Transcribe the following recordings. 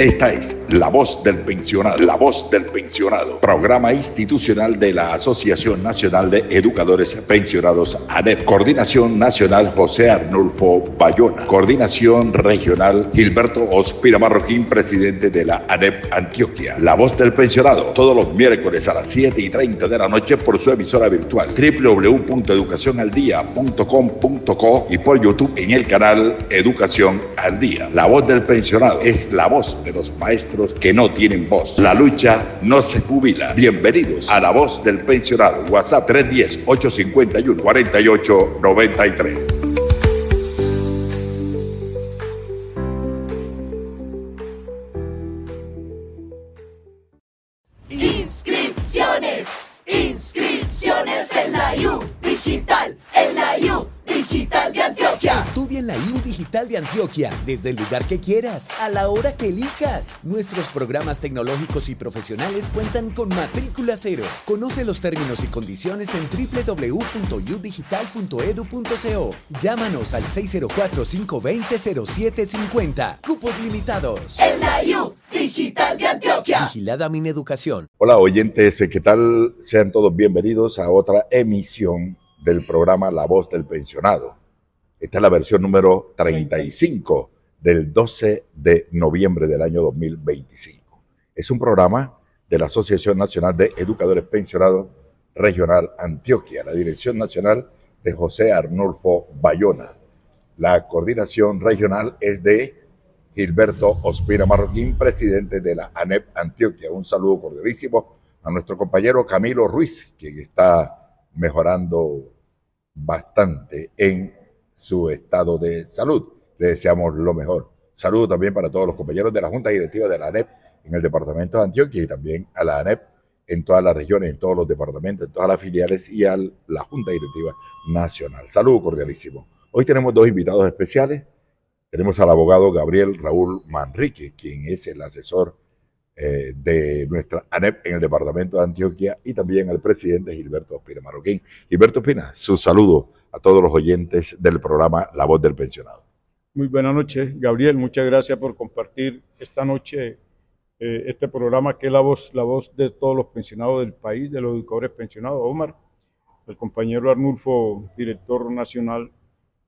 Esta es La Voz del Pensionado. La Voz del Pensionado. Programa institucional de la Asociación Nacional de Educadores Pensionados ANEP. Coordinación Nacional José Arnulfo Bayona. Coordinación Regional Gilberto Ospina Marroquín, presidente de la ANEP Antioquia. La Voz del Pensionado, todos los miércoles a las 7:30 de la noche por su emisora virtual www.educacionaldia.com.co y por YouTube en el canal Educación al Día. La Voz del Pensionado es la voz de los maestros que no tienen voz. La lucha no se jubila. Bienvenidos a La Voz del Pensionado. WhatsApp 310-851-4893. Inscripciones en la IU Digital, de Antioquia. Estudia en la IU Digital de Antioquia, desde el lugar que quieras, a la hora que elijas. Nuestros programas tecnológicos y profesionales cuentan con matrícula cero. Conoce los términos y condiciones en www.udigital.edu.co. Llámanos al 604-520-0750. Cupos limitados. En la IU Digital de Antioquia. Vigilada Mineducación. Hola oyentes, ¿qué tal? Sean todos bienvenidos a otra emisión del programa La Voz del Pensionado. Esta es la versión número 35 del 12 de noviembre del año 2025. Es un programa de la Asociación Nacional de Educadores Pensionados Regional Antioquia, la Dirección Nacional de José Arnulfo Bayona. La coordinación regional es de Gilberto Ospina Marroquín, presidente de la ANEP Antioquia. Un saludo cordialísimo a nuestro compañero Camilo Ruiz, quien está mejorando bastante en su estado de salud. Le deseamos lo mejor. Saludo también para todos los compañeros de la Junta Directiva de la ANEP en el departamento de Antioquia y también a la ANEP en todas las regiones, en todos los departamentos, en todas las filiales y a la Junta Directiva Nacional. Saludo cordialísimo. Hoy tenemos dos invitados especiales. Tenemos al abogado Gabriel Raúl Manrique, quien es el asesor de nuestra ANEP en el departamento de Antioquia, y también al presidente Gilberto Ospina Marroquín. Gilberto Ospina, su saludo a todos los oyentes del programa La Voz del Pensionado. Muy buenas noches, Gabriel. Muchas gracias por compartir esta noche este programa que es la voz de todos los pensionados del país, de los educadores pensionados. Omar, el compañero Arnulfo, director nacional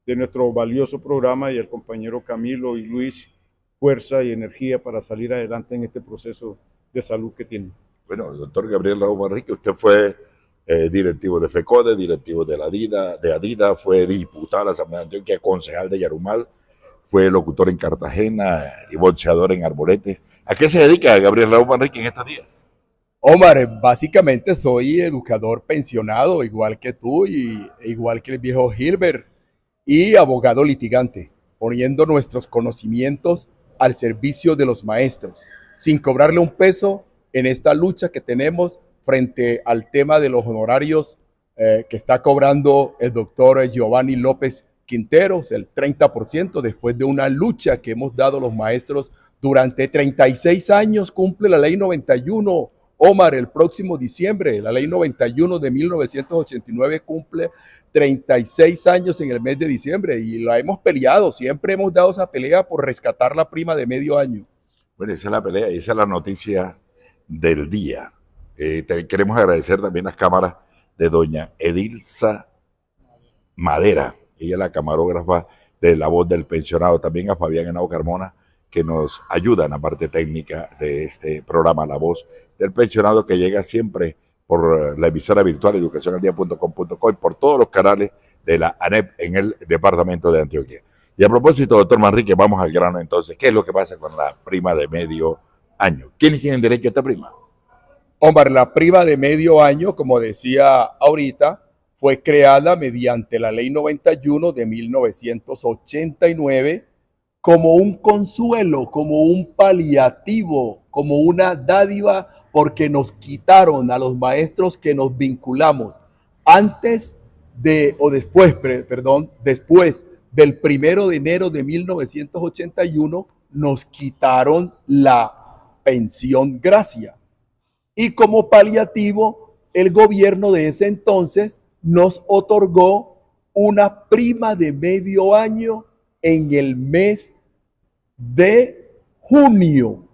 de nuestro valioso programa, y el compañero Camilo y Luis, fuerza y energía para salir adelante en este proceso de salud que tienen. Bueno, el doctor Gabriel Raúl Manrique, usted fue directivo de FECODE, directivo de ADIDA, fue diputado a la Asamblea de Antioquia, concejal de Yarumal, fue locutor en Cartagena y boxeador en Arbolete. ¿A qué se dedica Gabriel Raúl Manrique en estos días? Omar, básicamente soy educador pensionado, igual que tú y igual que el viejo Gilbert, y abogado litigante, poniendo nuestros conocimientos al servicio de los maestros, sin cobrarle un peso en esta lucha que tenemos frente al tema de los honorarios que está cobrando el doctor Giovanni López Quinteros, el 30%, después de una lucha que hemos dado los maestros durante 36 años. Cumple la ley 91, Omar, el próximo diciembre. La ley 91 de 1989 cumple 36 años en el mes de diciembre y la hemos peleado. Siempre hemos dado esa pelea por rescatar la prima de medio año. Bueno, esa es la pelea y esa es la noticia del día. Queremos agradecer también las cámaras de doña Edilza Madera, ella es la camarógrafa de La Voz del Pensionado, también a Fabián Henao Carmona, que nos ayuda en la parte técnica de este programa La Voz del Pensionado, que llega siempre por la emisora virtual educacionaldia.com.co y por todos los canales de la ANEP en el departamento de Antioquia. Y a propósito, doctor Manrique, vamos al grano entonces. ¿Qué es lo que pasa con la prima de medio año? ¿Quiénes tienen derecho a esta prima? Omar, la prima de medio año, como decía ahorita, fue creada mediante la ley 91 de 1989 como un consuelo, como un paliativo, como una dádiva, porque nos quitaron a los maestros que nos vinculamos después del 1 de enero de 1981, nos quitaron la pensión gracia. Y como paliativo, el gobierno de ese entonces nos otorgó una prima de medio año en el mes de junio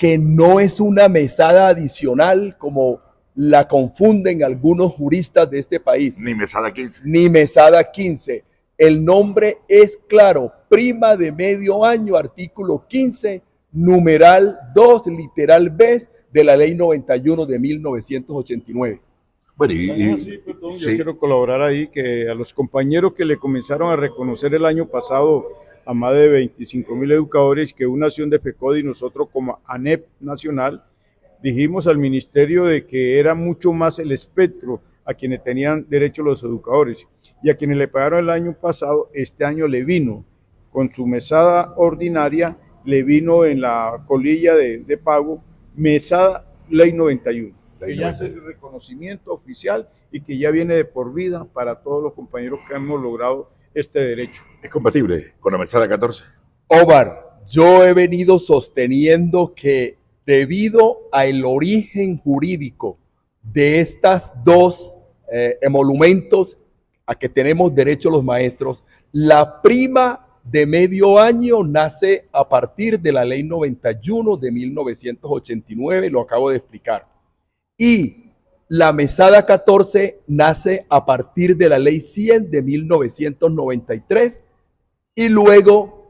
que no es una mesada adicional como la confunden algunos juristas de este país. Ni mesada 15. Ni mesada 15. El nombre es claro, prima de medio año, artículo 15, numeral 2, literal B de la ley 91 de 1989. Bueno, Yo quiero colaborar ahí, que a los compañeros que le comenzaron a reconocer el año pasado a más de 25,000 educadores, que una acción de FECODE y nosotros como ANEP nacional, dijimos al ministerio de que era mucho más el espectro a quienes tenían derecho los educadores, y a quienes le pagaron el año pasado, este año le vino con su mesada ordinaria, le vino en la colilla de pago, mesada ley 91, que ya es el reconocimiento oficial y que ya viene de por vida para todos los compañeros que hemos logrado este derecho. ¿Es compatible con la mesada 14? Omar, yo he venido sosteniendo que debido al origen jurídico de estas dos emolumentos a que tenemos derecho los maestros, la prima de medio año nace a partir de la ley 91 de 1989, lo acabo de explicar. Y la mesada 14 nace a partir de la ley 100 de 1993 y luego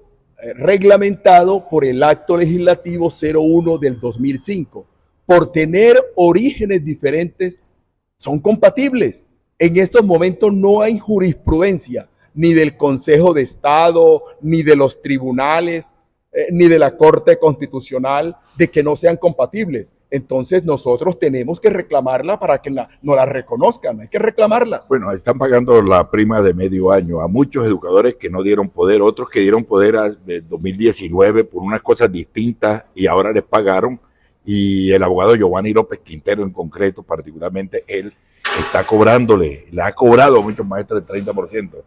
reglamentado por el acto legislativo 01 del 2005. Por tener orígenes diferentes, son compatibles. En estos momentos no hay jurisprudencia ni del Consejo de Estado, ni de los tribunales, ni de la Corte Constitucional, de que no sean compatibles. Entonces nosotros tenemos que reclamarla para que nos la reconozcan, hay que reclamarlas. Bueno, están pagando la prima de medio año a muchos educadores que no dieron poder, otros que dieron poder en 2019 por unas cosas distintas y ahora les pagaron. Y el abogado Giovanni López Quintero en concreto, particularmente él, está cobrándole, le ha cobrado a muchos maestros el 30%.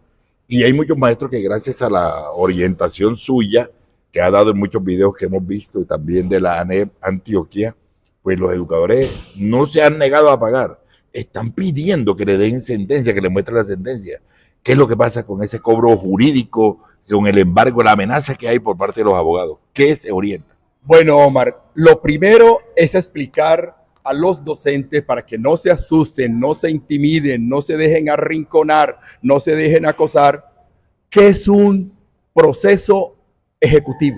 Y hay muchos maestros que gracias a la orientación suya, que ha dado en muchos videos que hemos visto y también de la ANEP Antioquia, pues los educadores no se han negado a pagar. Están pidiendo que le den sentencia, que le muestren la sentencia. ¿Qué es lo que pasa con ese cobro jurídico, con el embargo, la amenaza que hay por parte de los abogados? ¿Qué se orienta? Bueno, Omar, lo primero es explicar a los docentes para que no se asusten, no se intimiden, no se dejen arrinconar, no se dejen acosar, que es un proceso ejecutivo.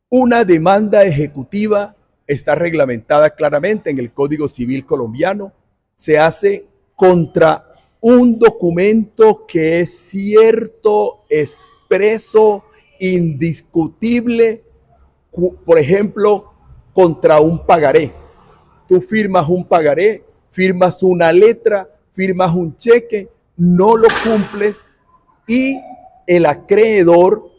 Una demanda ejecutiva está reglamentada claramente en el Código Civil colombiano. Se hace contra un documento que es cierto, expreso, indiscutible, por ejemplo, contra un pagaré. Tú firmas un pagaré, firmas una letra, firmas un cheque, no lo cumples y el acreedor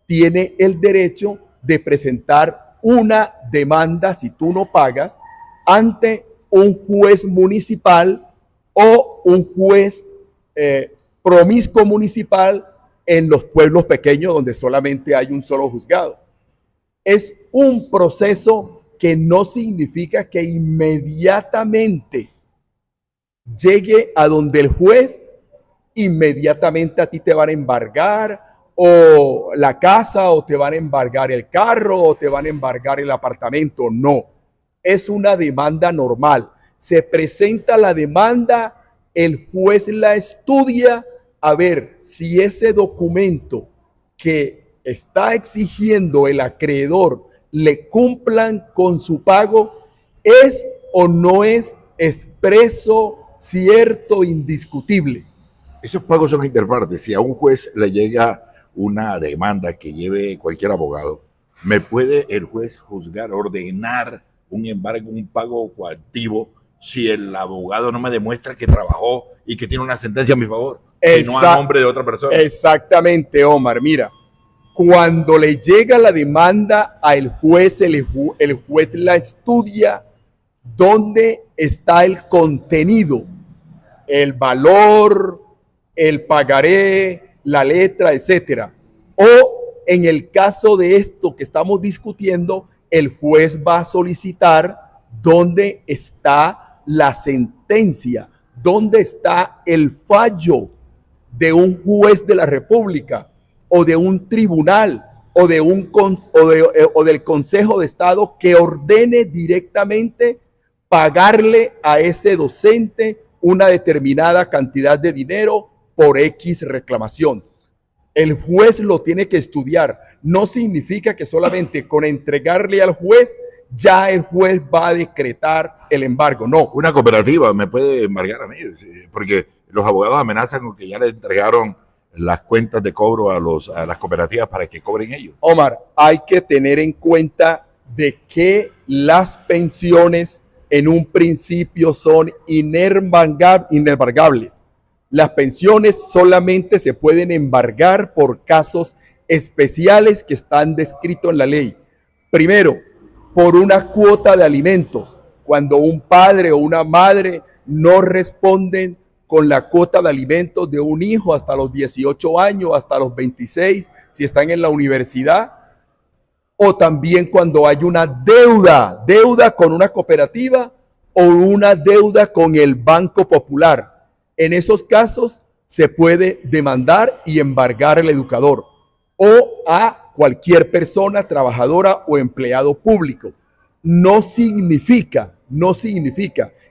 tiene el derecho de presentar una demanda, si tú no pagas, ante un juez municipal o un juez promiscuo municipal en los pueblos pequeños donde solamente hay un solo juzgado. Es un proceso que no significa que inmediatamente llegue a donde el juez, inmediatamente a ti te van a embargar o la casa, o te van a embargar el carro, o te van a embargar el apartamento. No, es una demanda normal. Se presenta la demanda, el juez la estudia a ver si ese documento que está exigiendo el acreedor le cumplan con su pago, es o no es expreso, cierto, indiscutible. Esos pagos son interpartes. Si a un juez le llega una demanda que lleve cualquier abogado, ¿me puede el juez juzgar, ordenar un embargo, un pago coactivo, si el abogado no me demuestra que trabajó y que tiene una sentencia a mi favor, y no a nombre de otra persona? Exactamente, Omar. Mira, cuando le llega la demanda al juez, el juez la estudia, dónde está el contenido, el valor, el pagaré, la letra, etcétera. O en el caso de esto que estamos discutiendo, el juez va a solicitar dónde está la sentencia, dónde está el fallo de un juez de la República o de un tribunal o del Consejo de Estado que ordene directamente pagarle a ese docente una determinada cantidad de dinero por X reclamación. El juez lo tiene que estudiar. No significa que solamente con entregarle al juez, ya el juez va a decretar el embargo. No. Una cooperativa me puede embargar a mí, porque los abogados amenazan con que ya le entregaron las cuentas de cobro a las cooperativas para que cobren ellos. Omar, hay que tener en cuenta de que las pensiones en un principio son inembargables. Las pensiones solamente se pueden embargar por casos especiales que están descritos en la ley. Primero, por una cuota de alimentos. Cuando un padre o una madre no responden con la cuota de alimentos de un hijo hasta los 18 años, hasta los 26, si están en la universidad, o también cuando hay una deuda con una cooperativa o una deuda con el Banco Popular. En esos casos se puede demandar y embargar al educador o a cualquier persona trabajadora o empleado público. No significa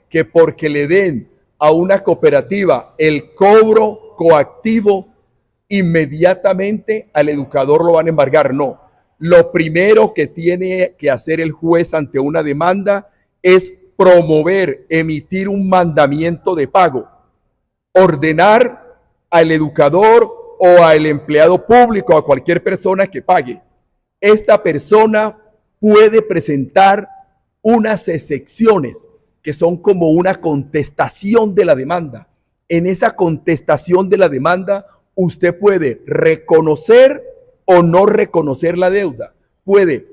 que porque le den a una cooperativa el cobro coactivo, inmediatamente al educador lo van a embargar. No. Lo primero que tiene que hacer el juez ante una demanda es promover, emitir un mandamiento de pago, ordenar al educador o al empleado público, a cualquier persona que pague. Esta persona puede presentar unas excepciones que son como una contestación de la demanda. En esa contestación de la demanda, usted puede reconocer o no reconocer la deuda. Puede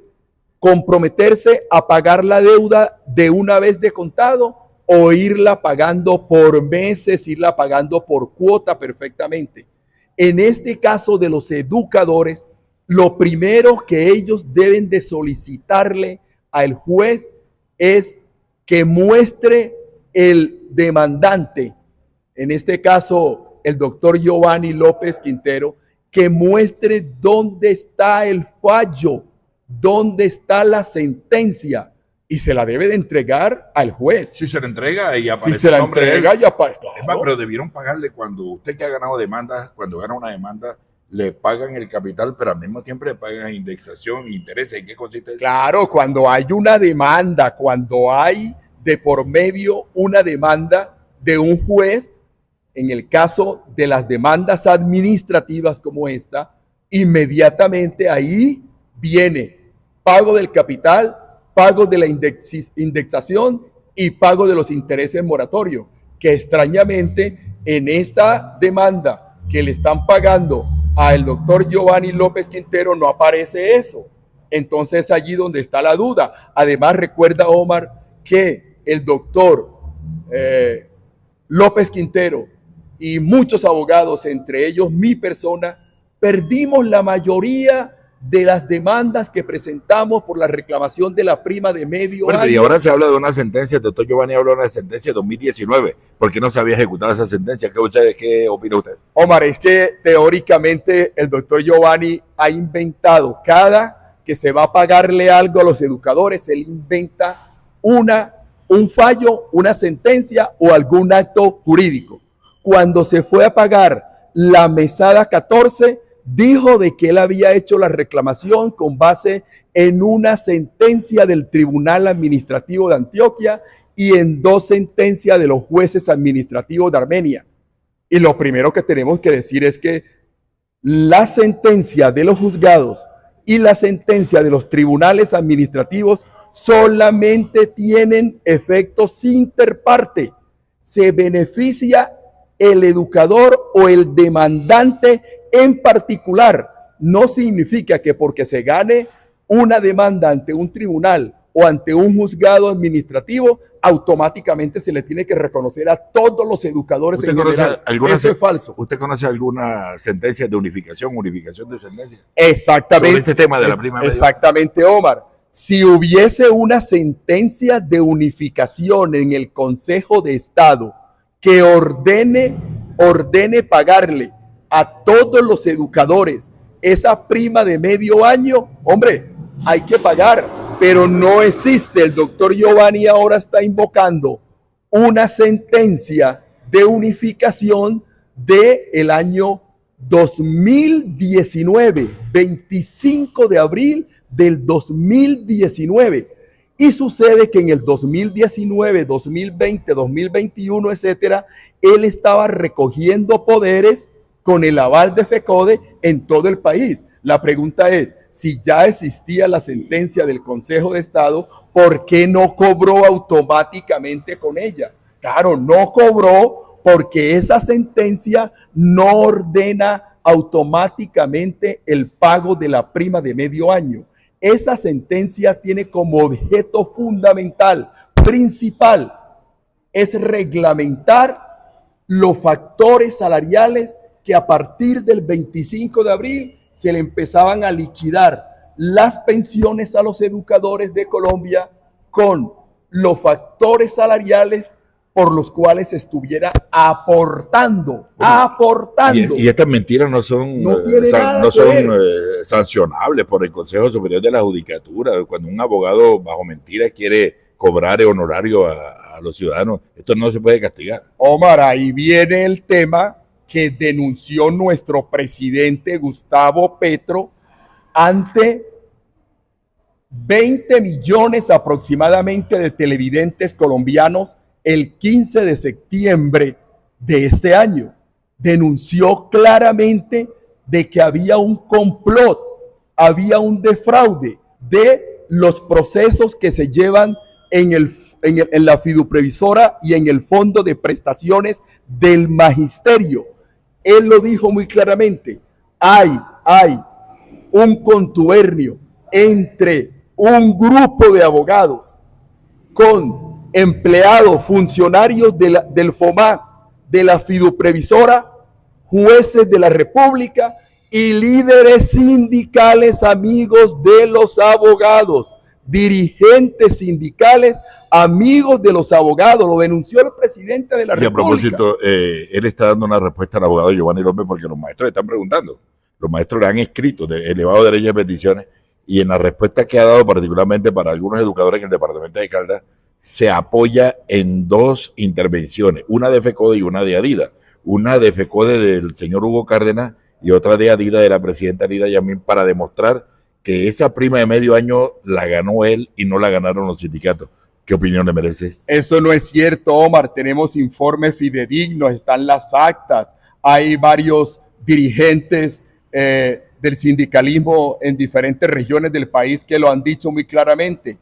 comprometerse a pagar la deuda de una vez de contado o irla pagando por meses, irla pagando por cuota perfectamente. En este caso de los educadores, lo primero que ellos deben de solicitarle al juez es que muestre el demandante, en este caso el doctor Giovanni López Quintero, que muestre dónde está el fallo, dónde está la sentencia, y se la debe de entregar al juez. Si se la entrega y aparece si se la entrega, ya aparece. Es más, pero debieron pagarle cuando usted que ha ganado demandas, cuando gana una demanda, le pagan el capital, pero al mismo tiempo le pagan indexación, intereses. ¿En qué consiste eso? Claro, cuando hay una demanda, cuando hay de por medio una demanda de un juez, en el caso de las demandas administrativas como esta, inmediatamente ahí viene pago del capital, pago de la indexación y pago de los intereses moratorios, que extrañamente en esta demanda que le están pagando al doctor Giovanni López Quintero no aparece eso. Entonces es allí donde está la duda. Además, recuerda, Omar, que el doctor López Quintero y muchos abogados, entre ellos mi persona, perdimos la mayoría de las demandas que presentamos por la reclamación de la prima de medio año. Y ahora se habla de una sentencia, el doctor Giovanni habla de una sentencia de 2019, ¿por qué no se había ejecutado esa sentencia? ¿Qué opina usted? Omar, es que teóricamente el doctor Giovanni ha inventado, cada que se va a pagarle algo a los educadores, él inventa un fallo, una sentencia o algún acto jurídico. Cuando se fue a pagar la mesada 14, dijo de que él había hecho la reclamación con base en una sentencia del Tribunal Administrativo de Antioquia y en 2 sentencias de los jueces administrativos de Armenia. Y lo primero que tenemos que decir es que la sentencia de los juzgados y la sentencia de los tribunales administrativos solamente tienen efectos interparte. Se beneficia el educador o el demandante en particular. No significa que porque se gane una demanda ante un tribunal o ante un juzgado administrativo, automáticamente se le tiene que reconocer a todos los educadores en general. Eso es falso. ¿Usted conoce alguna sentencia de unificación de sentencia? Exactamente. Sobre este tema de la prima media. Exactamente, Omar. Si hubiese una sentencia de unificación en el Consejo de Estado que ordene pagarle a todos los educadores esa prima de medio año, hombre, hay que pagar, pero no existe. El doctor Giovanni ahora está invocando una sentencia de unificación del año 2019, 25 de abril del 2019. Y sucede que en el 2019, 2020, 2021, etcétera, él estaba recogiendo poderes con el aval de FECODE en todo el país. La pregunta es, si ya existía la sentencia del Consejo de Estado, ¿por qué no cobró automáticamente con ella? Claro, no cobró porque esa sentencia no ordena automáticamente el pago de la prima de medio año. Esa sentencia tiene como objeto fundamental, principal, es reglamentar los factores salariales que a partir del 25 de abril se le empezaban a liquidar las pensiones a los educadores de Colombia con los factores salariales por los cuales estuviera aportando. Y estas mentiras no son, sancionables por el Consejo Superior de la Judicatura. Cuando un abogado bajo mentiras quiere cobrar honorario a los ciudadanos, esto no se puede castigar. Omar, ahí viene el tema que denunció nuestro presidente Gustavo Petro ante 20 millones aproximadamente de televidentes colombianos el 15 de septiembre de este año. Denunció claramente de que había un complot, había un defraude de los procesos que se llevan en la fiduprevisora y en el fondo de prestaciones del magisterio. Él lo dijo muy claramente, hay un contubernio entre un grupo de abogados con empleados, funcionarios del FOMAC, de la fiduprevisora, jueces de la República y líderes sindicales amigos de los abogados, dirigentes sindicales amigos de los abogados. Lo denunció el presidente de la República. Y a propósito, él está dando una respuesta al abogado Giovanni López porque los maestros le están preguntando. Los maestros le han escrito de elevado derecho de peticiones y en la respuesta que ha dado particularmente para algunos educadores en el departamento de Caldas, se apoya en dos intervenciones, una de FECODE y una de ADIDA. Una de FECODE del señor Hugo Cárdenas y otra de ADIDA de la presidenta Lida Yamín para demostrar que esa prima de medio año la ganó él y no la ganaron los sindicatos. ¿Qué opinión le mereces? Eso no es cierto, Omar. Tenemos informes fidedignos, están las actas. Hay varios dirigentes del sindicalismo en diferentes regiones del país que lo han dicho muy claramente.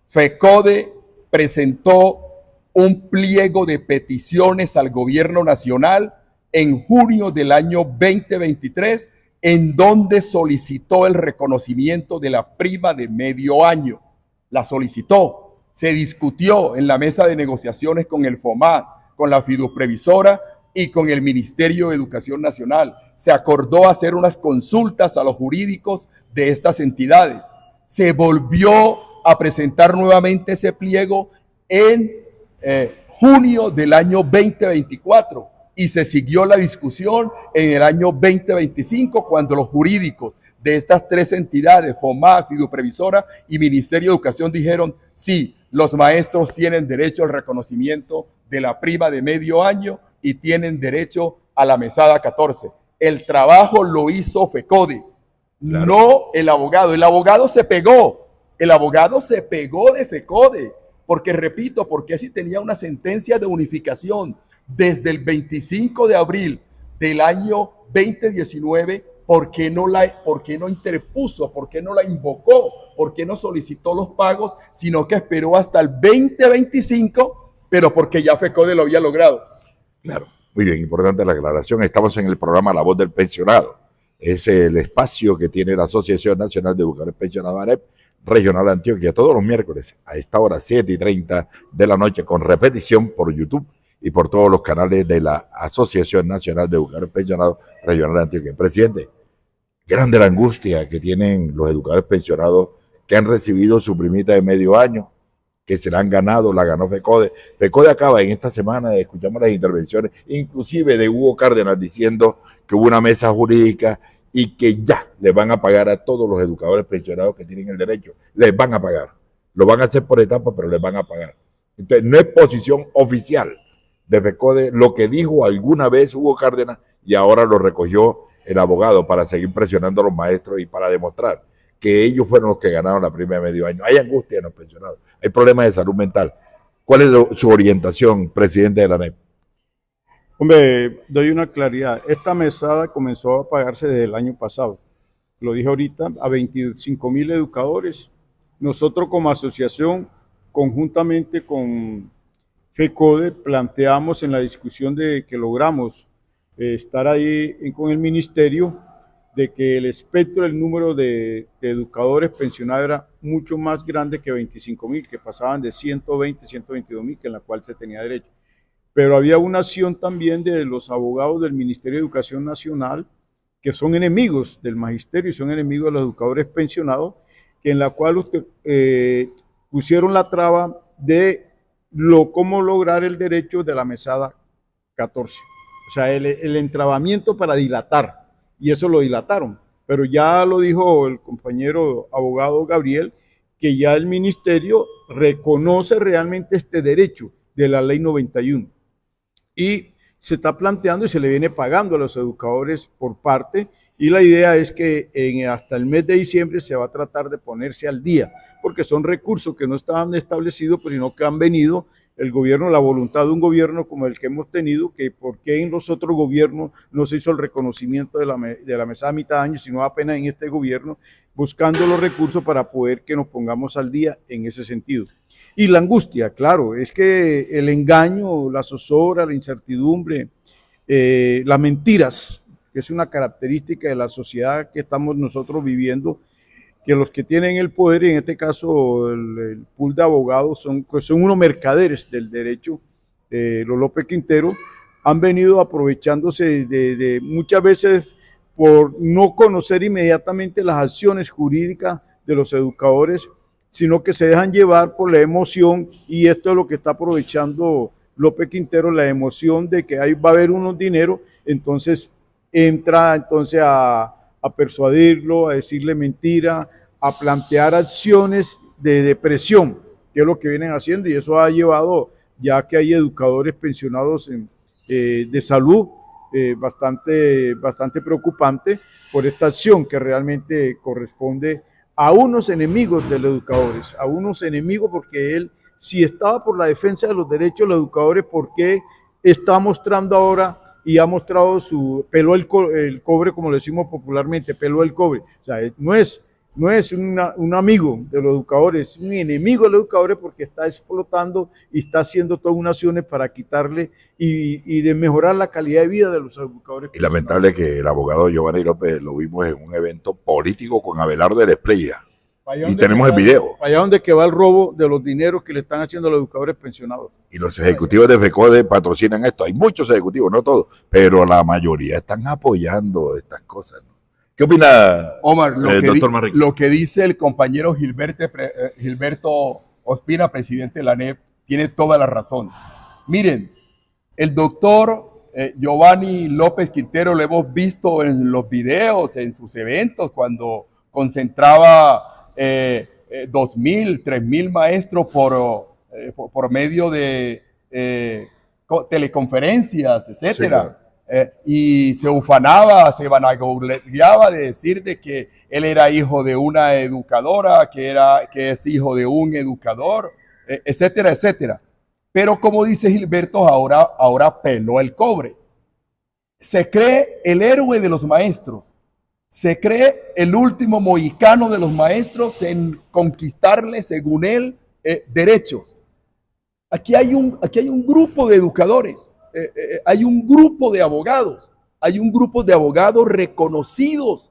FECODE presentó un pliego de peticiones al gobierno nacional en junio del año 2023, en donde solicitó el reconocimiento de la prima de medio año. La solicitó, se discutió en la mesa de negociaciones con el FOMAC, con la fiduprevisora y con el Ministerio de Educación Nacional. Se acordó hacer unas consultas a los jurídicos de estas entidades. Se volvió a presentar nuevamente ese pliego en junio del año 2024 y se siguió la discusión en el año 2025 cuando los jurídicos de estas tres entidades, FOMAC, fiduprevisora y Ministerio de Educación, dijeron sí, los maestros tienen derecho al reconocimiento de la prima de medio año y tienen derecho a la mesada 14. El trabajo lo hizo FECODE, claro. No el abogado. El abogado se pegó. El abogado se pegó de FECODE, porque repito, porque si tenía una sentencia de unificación desde el 25 de abril del año 2019, ¿por qué no interpuso? ¿Por qué no la invocó? ¿Por qué no solicitó los pagos? Sino que esperó hasta el 2025, pero porque ya FECODE lo había logrado. Claro, muy bien, importante la aclaración. Estamos en el programa La Voz del Pensionado. Es el espacio que tiene la Asociación Nacional de Educadores Pensionados ANEP, Regional Antioquia, todos los miércoles a esta hora 7:30 de la noche, con repetición por YouTube y por todos los canales de la Asociación Nacional de Educadores Pensionados Regional Antioquia. Presidente, grande la angustia que tienen los educadores pensionados que han recibido su primita de medio año, que se la han ganado, la ganó FECODE. FECODE acaba en esta semana, escuchamos las intervenciones, inclusive de Hugo Cárdenas, diciendo que hubo una mesa jurídica y que ya le van a pagar a todos los educadores pensionados que tienen el derecho. Les van a pagar. Lo van a hacer por etapas, pero les van a pagar. Entonces, no es posición oficial de FECODE lo que dijo alguna vez Hugo Cárdenas y ahora lo recogió el abogado para seguir presionando a los maestros y para demostrar que ellos fueron los que ganaron la prima de medio año. Hay angustia en los pensionados, hay problemas de salud mental. ¿Cuál es su orientación, presidente de la ANEP? Hombre, doy una claridad. Esta mesada comenzó a pagarse desde el año pasado. Lo dije ahorita, a 25.000 educadores. Nosotros como asociación, conjuntamente con FECODE, planteamos en la discusión de que logramos estar ahí con el ministerio, de que el espectro, el número de educadores pensionados era mucho más grande que 25.000, que pasaban de 120, 122.000, que en la cual se tenía derecho. Pero había una acción también de los abogados del Ministerio de Educación Nacional, que son enemigos del magisterio y son enemigos de los educadores pensionados, que en la cual pusieron la traba de cómo lograr el derecho de la mesada 14. O sea, el entrabamiento para dilatar, y eso lo dilataron. Pero ya lo dijo el compañero abogado Gabriel, que ya el ministerio reconoce realmente este derecho de la ley 91. Y se está planteando y se le viene pagando a los educadores por parte, y la idea es que hasta el mes de diciembre se va a tratar de ponerse al día, porque son recursos que no estaban establecidos, pues, sino que han venido el gobierno, la voluntad de un gobierno como el que hemos tenido, que por qué en los otros gobiernos no se hizo el reconocimiento de la mesada a mitad de año, sino apenas en este gobierno, buscando los recursos para poder que nos pongamos al día en ese sentido. Y la angustia, claro, es que el engaño, la zozobra, la incertidumbre, las mentiras, que es una característica de la sociedad que estamos nosotros viviendo, que los que tienen el poder, y en este caso el pool de abogados, son unos mercaderes del derecho, los López Quintero, han venido aprovechándose de muchas veces por no conocer inmediatamente las acciones jurídicas de los educadores, sino que se dejan llevar por la emoción, y esto es lo que está aprovechando López Quintero, la emoción de que ahí va a haber unos dineros, entonces entra a persuadirlo, a decirle mentira, a plantear acciones de depresión, que es lo que vienen haciendo, y eso ha llevado, ya que hay educadores pensionados de salud, bastante preocupante por esta acción que realmente corresponde a unos enemigos de los educadores, a unos enemigos, porque él, si estaba por la defensa de los derechos de los educadores, ¿por qué está mostrando ahora y ha mostrado su peló el cobre, como le decimos popularmente, peló el cobre? O sea, no es un amigo de los educadores, es un enemigo de los educadores, porque está explotando y está haciendo todas unas acciones para quitarle y de mejorar la calidad de vida de los educadores. Y lamentable que el abogado Giovanni López lo vimos en un evento político con Abelardo de la Espriella. Y tenemos el video. Allá donde que va el robo de los dineros que le están haciendo a los educadores pensionados. Y los ejecutivos de FECODE patrocinan esto. Hay muchos ejecutivos, no todos, pero la mayoría están apoyando estas cosas, ¿no? ¿Qué opina, Omar, doctor Manrique? Lo que dice el compañero Gilberto Ospina, presidente de la ANEP, tiene toda la razón. Miren, el doctor Giovanni López Quintero lo hemos visto en los videos, en sus eventos, cuando concentraba 2.000, 3.000 maestros por medio de teleconferencias, etcétera. Y se ufanaba, se vanagloriaba de decir de que él era hijo de una educadora, que es hijo de un educador, etcétera, etcétera. Pero como dice Gilberto, ahora peló el cobre. Se cree el héroe de los maestros. Se cree el último mohicano de los maestros en conquistarle, según él, derechos. Aquí hay un grupo de educadores, hay un grupo de abogados, reconocidos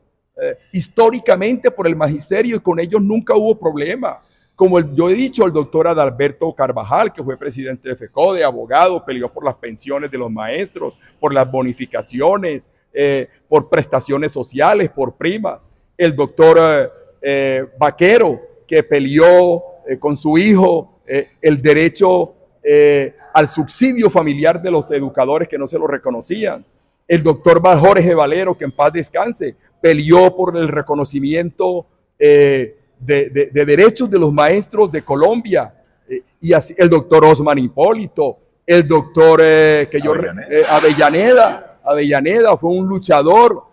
históricamente por el magisterio, y con ellos nunca hubo problema. Como yo he dicho, el doctor Adalberto Carvajal, que fue presidente de FECODE, abogado, peleó por las pensiones de los maestros, por las bonificaciones, por prestaciones sociales, por primas. El doctor Vaquero, que peleó con su hijo el derecho al subsidio familiar de los educadores que no se lo reconocían. El doctor Jorge Valero, que en paz descanse, peleó por el reconocimiento de derechos de los maestros de Colombia. Y así, el doctor Osman Hipólito, el doctor Avellaneda fue un luchador,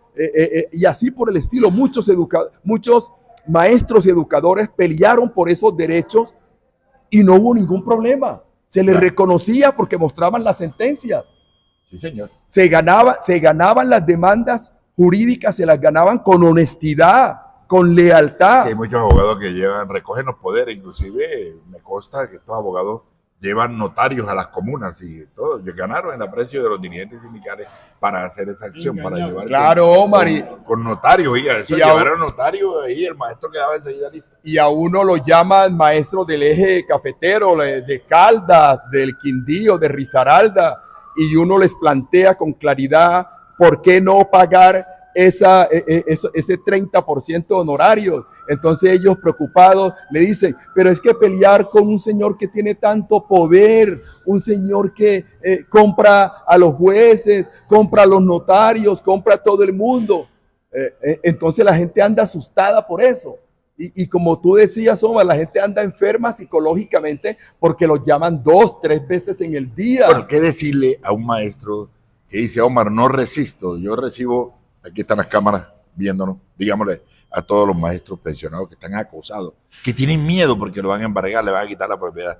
y así por el estilo. Muchos maestros y educadores pelearon por esos derechos y no hubo ningún problema. Se les reconocía porque mostraban las sentencias. Sí, señor. Se ganaban las demandas jurídicas, se las ganaban con honestidad, con lealtad. Hay muchos abogados que recogen los poderes, inclusive me consta que estos abogados llevan notarios a las comunas y todo. Ellos ganaron el aprecio de los dirigentes sindicales para hacer esa acción, para llevar con notarios, llevaron notarios y el maestro quedaba enseguida listo. Y a uno lo llaman maestro del eje cafetero, de Caldas, del Quindío, de Risaralda, y uno les plantea con claridad por qué no pagar ese 30% de honorarios. Entonces ellos preocupados le dicen, pero es que pelear con un señor que tiene tanto poder, un señor que compra a los jueces, compra a los notarios, compra a todo el mundo. Entonces la gente anda asustada por eso. Y como tú decías, Omar, la gente anda enferma psicológicamente porque los llaman 2, 3 veces en el día. Bueno, ¿qué decirle a un maestro que dice, Omar, no resisto, yo recibo, aquí están las cámaras viéndonos, digámosle a todos los maestros pensionados que están acosados, que tienen miedo porque lo van a embargar, le van a quitar la propiedad.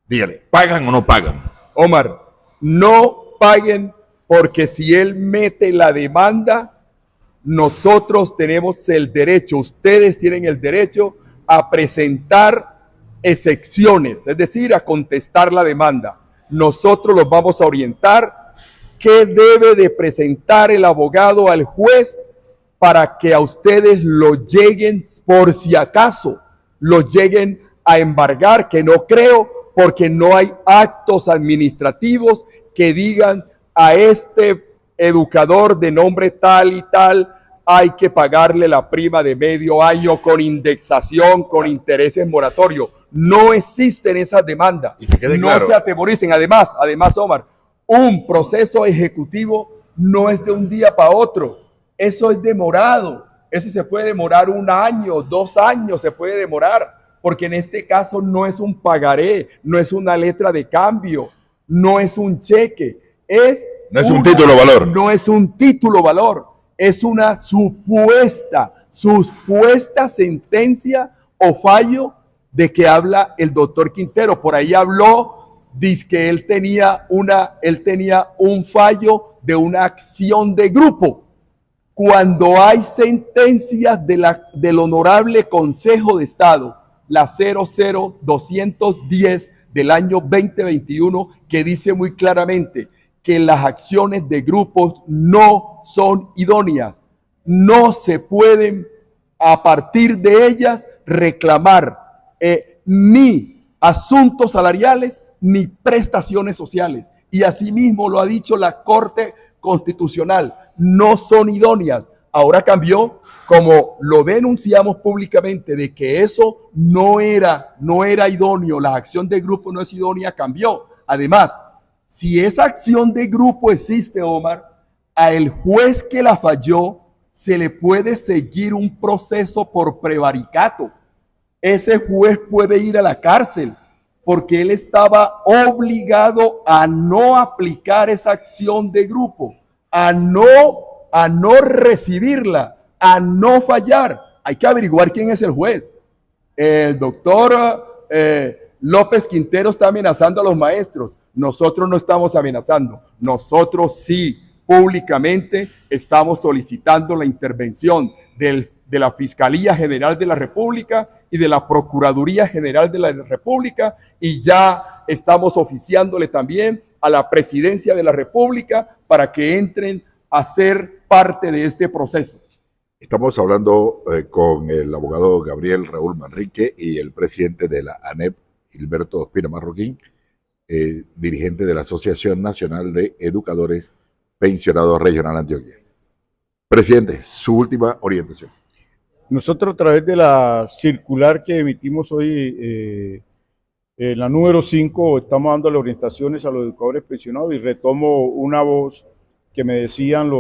Dígale, ¿pagan o no pagan? Omar, no paguen, porque si él mete la demanda, nosotros tenemos el derecho, ustedes tienen el derecho a presentar excepciones, es decir, a contestar la demanda. Nosotros los vamos a orientar qué debe de presentar el abogado al juez para que a ustedes lo lleguen, por si acaso, lo lleguen a embargar, que no creo, porque no hay actos administrativos que digan a este educador de nombre tal y tal, hay que pagarle la prima de medio año con indexación, con intereses moratorios. No existen esas demandas. No se atemoricen. Además, Omar, un proceso ejecutivo no es de un día para otro. Eso es demorado. Eso se puede demorar 1 año, 2 años se puede demorar, porque en este caso no es un pagaré, no es una letra de cambio, no es un cheque, no es un título valor. No es un título valor. Es una supuesta sentencia o fallo de que habla el doctor Quintero. Por ahí habló, dice que él tenía un fallo de una acción de grupo. Cuando hay sentencias del Honorable Consejo de Estado, la 00210 del año 2021, que dice muy claramente que las acciones de grupos no son idóneas, no se pueden a partir de ellas reclamar ni asuntos salariales ni prestaciones sociales. Y asimismo lo ha dicho la Corte Constitucional, no son idóneas. Ahora cambió, como lo denunciamos públicamente de que eso no era idóneo, la acción de grupo no es idónea, cambió. Además, si esa acción de grupo existe, Omar, a el juez que la falló se le puede seguir un proceso por prevaricato. Ese juez puede ir a la cárcel porque él estaba obligado a no aplicar esa acción de grupo, a no recibirla, a no fallar. Hay que averiguar quién es el juez. El doctor López Quintero está amenazando a los maestros. Nosotros no estamos amenazando. Nosotros sí, públicamente, estamos solicitando la intervención de la Fiscalía General de la República y de la Procuraduría General de la República, y ya estamos oficiándole también a la Presidencia de la República para que entren a ser parte de este proceso. Estamos hablando con el abogado Gabriel Raúl Manrique y el presidente de la ANEP, Gilberto Ospina Marroquín, dirigente de la Asociación Nacional de Educadores Pensionados Regional Antioquia. Presidente, su última orientación. Nosotros a través de la circular que emitimos hoy, la número 5, estamos dando orientaciones a los educadores pensionados, y retomo una voz que me decían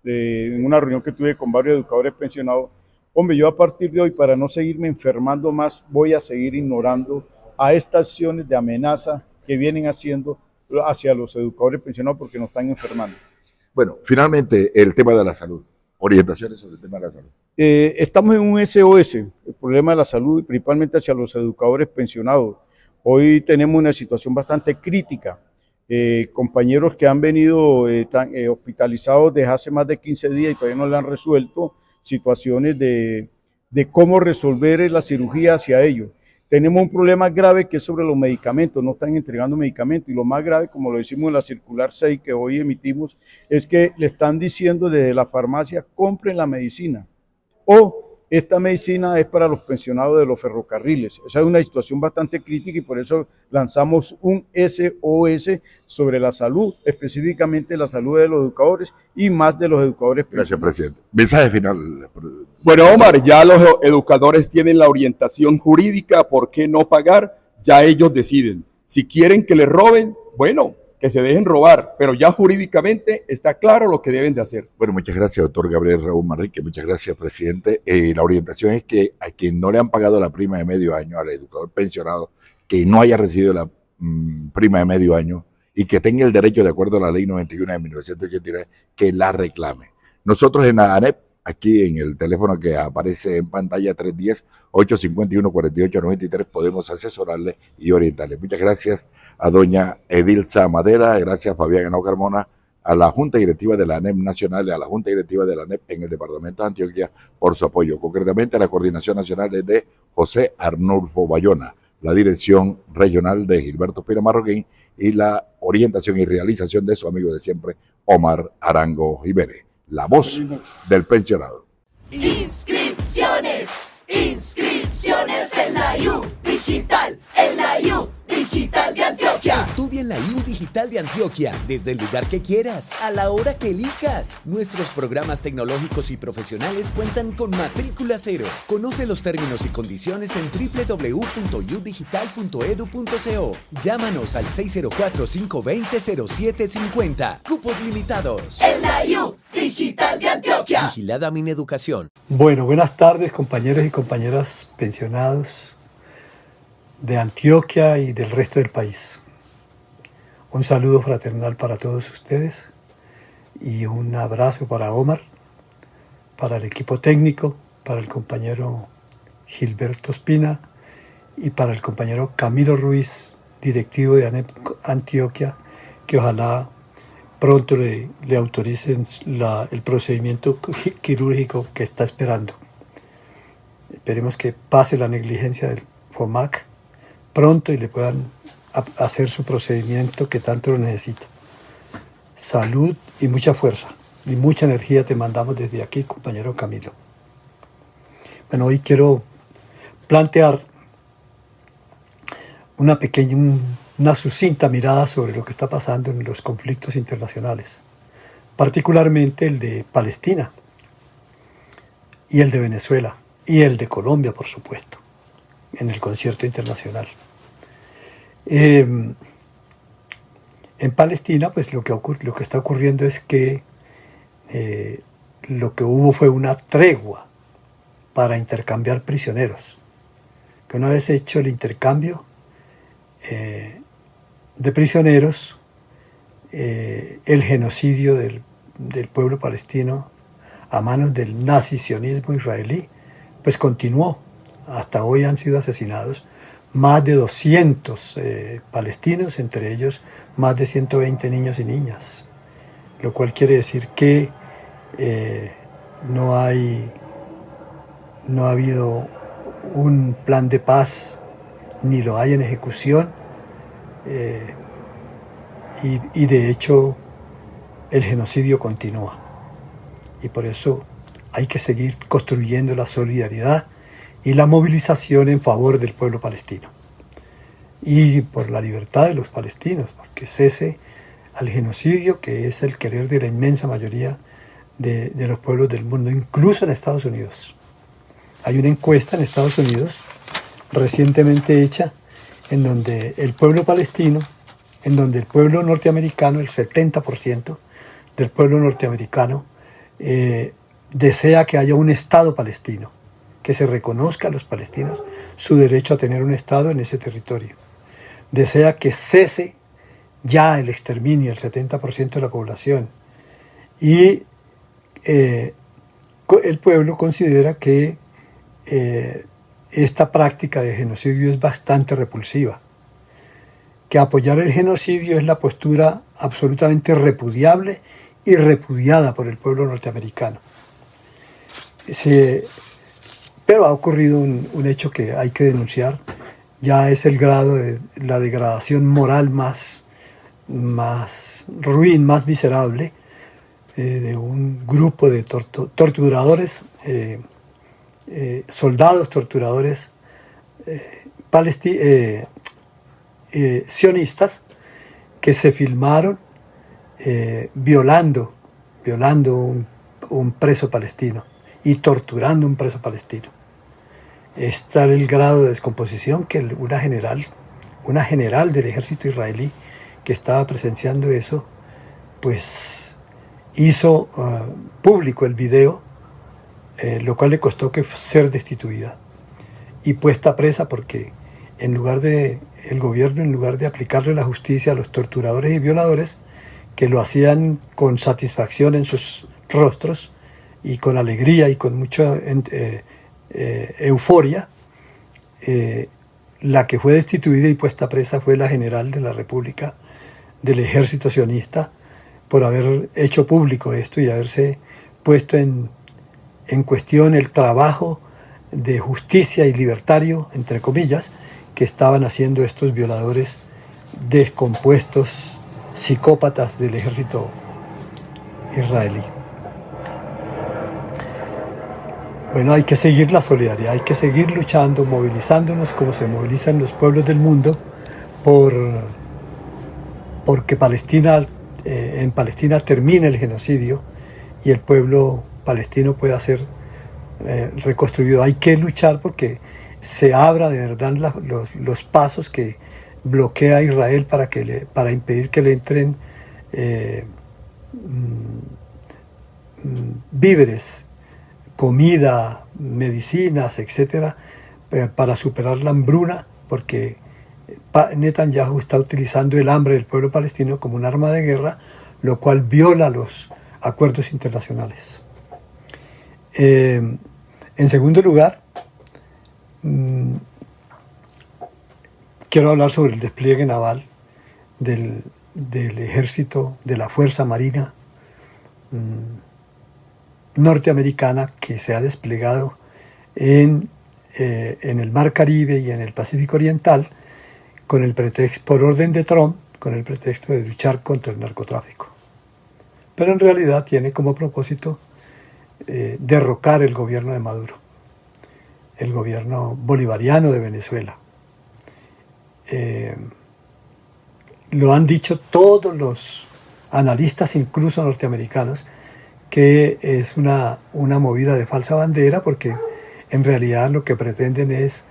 en una reunión que tuve con varios educadores pensionados, hombre, yo a partir de hoy, para no seguirme enfermando más, voy a seguir ignorando a estas acciones de amenaza que vienen haciendo hacia los educadores pensionados porque nos están enfermando. Bueno, finalmente, el tema de la salud. Orientaciones sobre el tema de la salud. Estamos en un SOS, el problema de la salud, principalmente hacia los educadores pensionados. Hoy tenemos una situación bastante crítica. Compañeros que han venido hospitalizados desde hace más de 15 días y todavía no le han resuelto situaciones de cómo resolver la cirugía hacia ellos. Tenemos un problema grave que es sobre los medicamentos, no están entregando medicamentos, y lo más grave, como lo decimos en la circular 6 que hoy emitimos, es que le están diciendo desde la farmacia, compren la medicina, o esta medicina es para los pensionados de los ferrocarriles. Esa es una situación bastante crítica y por eso lanzamos un SOS sobre la salud, específicamente la salud de los educadores y más de los educadores pensionados. Gracias, presidente. Mensaje final. Bueno, Omar, ya los educadores tienen la orientación jurídica, ¿por qué no pagar? Ya ellos deciden. Si quieren que les roben, bueno, que se dejen robar, pero ya jurídicamente está claro lo que deben de hacer. Bueno, muchas gracias, doctor Gabriel Raúl Manrique, muchas gracias, presidente. La orientación es que a quien no le han pagado la prima de medio año, al educador pensionado, que no haya recibido la prima de medio año y que tenga el derecho, de acuerdo a la ley 91 de 1989, que la reclame. Nosotros en la ANEP, aquí en el teléfono que aparece en pantalla 310-851-4893, podemos asesorarle y orientarle. Muchas gracias a doña Edilza Madera, gracias a Fabián Henao Carmona, a la Junta Directiva de la ANEP Nacional y a la Junta Directiva de la ANEP en el Departamento de Antioquia por su apoyo. Concretamente, la Coordinación Nacional es de José Arnulfo Bayona, la Dirección Regional de Gilberto Pira Marroquín y la orientación y realización de su amigo de siempre, Omar Arango Jiménez, la voz del pensionado. Inscripciones en la IU Digital, en la IU Digital de Antioquia. Estudia en la IU Digital de Antioquia, desde el lugar que quieras, a la hora que elijas. Nuestros programas tecnológicos y profesionales cuentan con matrícula cero. Conoce los términos y condiciones en www.udigital.edu.co. Llámanos al 604-520-0750. Cupos limitados. En la IU Digital de Antioquia. Vigilada Mineducación. Bueno, buenas tardes, compañeros y compañeras pensionados de Antioquia y del resto del país. Un saludo fraternal para todos ustedes y un abrazo para Omar, para el equipo técnico, para el compañero Gilberto Espina y para el compañero Camilo Ruiz, directivo de ANEP Antioquia, que ojalá pronto le autoricen el procedimiento quirúrgico que está esperando. Esperemos que pase la negligencia del FOMAC pronto y le puedan hacer su procedimiento que tanto lo necesita. Salud y mucha fuerza y mucha energía te mandamos desde aquí, compañero Camilo. Bueno, hoy quiero plantear una sucinta mirada sobre lo que está pasando en los conflictos internacionales, particularmente el de Palestina y el de Venezuela y el de Colombia, por supuesto, en el concierto internacional. En Palestina, pues lo que está ocurriendo es que lo que hubo fue una tregua para intercambiar prisioneros, que una vez hecho el intercambio de prisioneros, el genocidio del pueblo palestino a manos del nazi-sionismo israelí, pues continuó. Hasta hoy han sido asesinados más de 200 palestinos, entre ellos más de 120 niños y niñas, lo cual quiere decir que no ha habido un plan de paz, ni lo hay en ejecución, y de hecho el genocidio continúa. Y por eso hay que seguir construyendo la solidaridad y la movilización en favor del pueblo palestino y por la libertad de los palestinos, porque cese al genocidio, que es el querer de la inmensa mayoría de los pueblos del mundo, incluso en Estados Unidos. Hay una encuesta en Estados Unidos recientemente hecha en donde el pueblo palestino, en donde el pueblo norteamericano, el 70%, del pueblo norteamericano desea que haya un Estado palestino, que se reconozca a los palestinos su derecho a tener un Estado en ese territorio. Desea que cese ya el exterminio del 70% de la población. Y el pueblo considera que esta práctica de genocidio es bastante repulsiva, que apoyar el genocidio es la postura absolutamente repudiable y repudiada por el pueblo norteamericano. Pero ha ocurrido un hecho que hay que denunciar. Ya es el grado de la degradación moral más ruin, más miserable, de un grupo de torturadores, soldados torturadores sionistas, que se filmaron violando un preso palestino y torturando a un preso palestino. Es tal el grado de descomposición que una general del ejército israelí que estaba presenciando eso, pues hizo público el video, lo cual le costó ser destituida y puesta presa, porque el gobierno, en lugar de aplicarle la justicia a los torturadores y violadores, que lo hacían con satisfacción en sus rostros y con alegría y con mucha euforia, la que fue destituida y puesta presa fue la general de la República del ejército sionista, por haber hecho público esto y haberse puesto en cuestión el trabajo de justicia y libertario, entre comillas, que estaban haciendo estos violadores descompuestos, psicópatas del ejército israelí. Bueno, hay que seguir la solidaridad, hay que seguir luchando, movilizándonos como se movilizan los pueblos del mundo porque en Palestina termine el genocidio y el pueblo palestino pueda ser reconstruido. Hay que luchar porque se abra de verdad los pasos que bloquea Israel para impedir que le entren víveres, comida, medicinas, etcétera, para superar la hambruna, porque Netanyahu está utilizando el hambre del pueblo palestino como un arma de guerra, lo cual viola los acuerdos internacionales. En segundo lugar, quiero hablar sobre el despliegue naval del ejército, de la Fuerza Marina norteamericana, que se ha desplegado en el Mar Caribe y en el Pacífico Oriental, por orden de Trump, con el pretexto de luchar contra el narcotráfico. Pero en realidad tiene como propósito derrocar el gobierno de Maduro, el gobierno bolivariano de Venezuela. Lo han dicho todos los analistas, incluso norteamericanos, que es una movida de falsa bandera, porque en realidad lo que pretenden es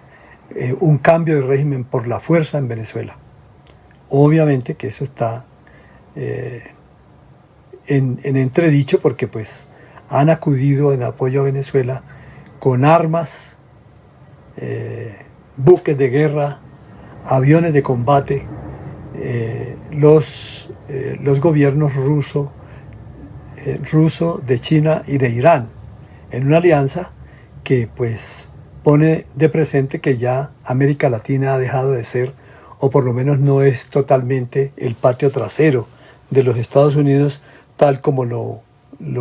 un cambio de régimen por la fuerza en Venezuela. Obviamente que eso está en entredicho, porque pues han acudido en apoyo a Venezuela con armas, buques de guerra, aviones de combate, los gobiernos ruso, de China y de Irán, en una alianza que pues pone de presente que ya América Latina ha dejado de ser, o por lo menos no es totalmente el patio trasero de los Estados Unidos, tal como lo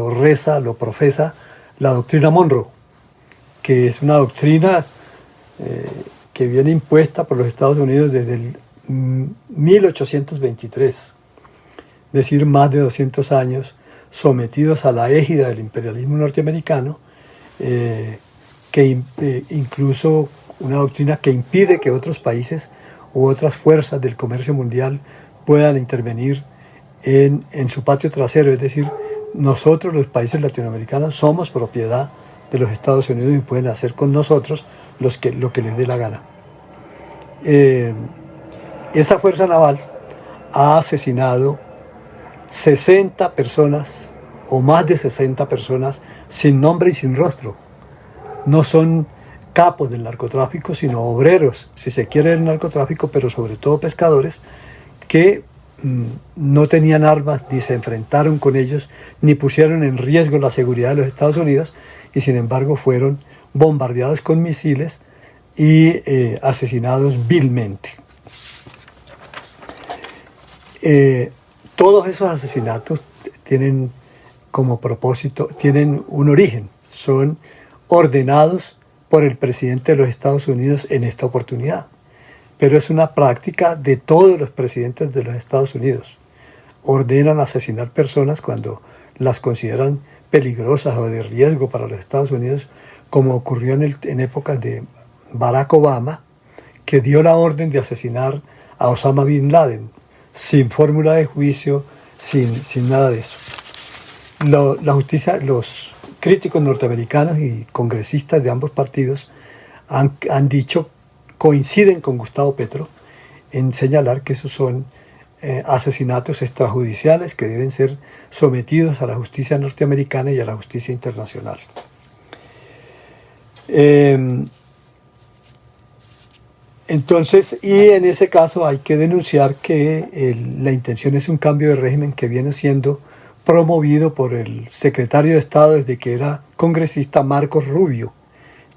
reza, lo profesa la doctrina Monroe, que es una doctrina que viene impuesta por los Estados Unidos desde el 1823, es decir, más de 200 años, sometidos a la égida del imperialismo norteamericano, incluso una doctrina que impide que otros países u otras fuerzas del comercio mundial puedan intervenir en su patio trasero. Es decir, nosotros, los países latinoamericanos, somos propiedad de los Estados Unidos y pueden hacer con nosotros lo que les dé la gana. Esa fuerza naval ha asesinado 60 personas o más de 60 personas sin nombre y sin rostro. No son capos del narcotráfico, sino obreros, si se quiere, del narcotráfico, pero sobre todo pescadores que no tenían armas, ni se enfrentaron con ellos, ni pusieron en riesgo la seguridad de los Estados Unidos, y sin embargo fueron bombardeados con misiles y asesinados vilmente. Todos esos asesinatos tienen como propósito, tienen un origen, son ordenados por el presidente de los Estados Unidos en esta oportunidad. Pero es una práctica de todos los presidentes de los Estados Unidos. Ordenan asesinar personas cuando las consideran peligrosas o de riesgo para los Estados Unidos, como ocurrió en épocas de Barack Obama, que dio la orden de asesinar a Osama Bin Laden, sin fórmula de juicio, sin nada de eso. La justicia, los críticos norteamericanos y congresistas de ambos partidos han dicho, coinciden con Gustavo Petro en señalar que esos son asesinatos extrajudiciales que deben ser sometidos a la justicia norteamericana y a la justicia internacional. Entonces, y en ese caso hay que denunciar que la intención es un cambio de régimen que viene siendo promovido por el secretario de Estado desde que era congresista, Marcos Rubio.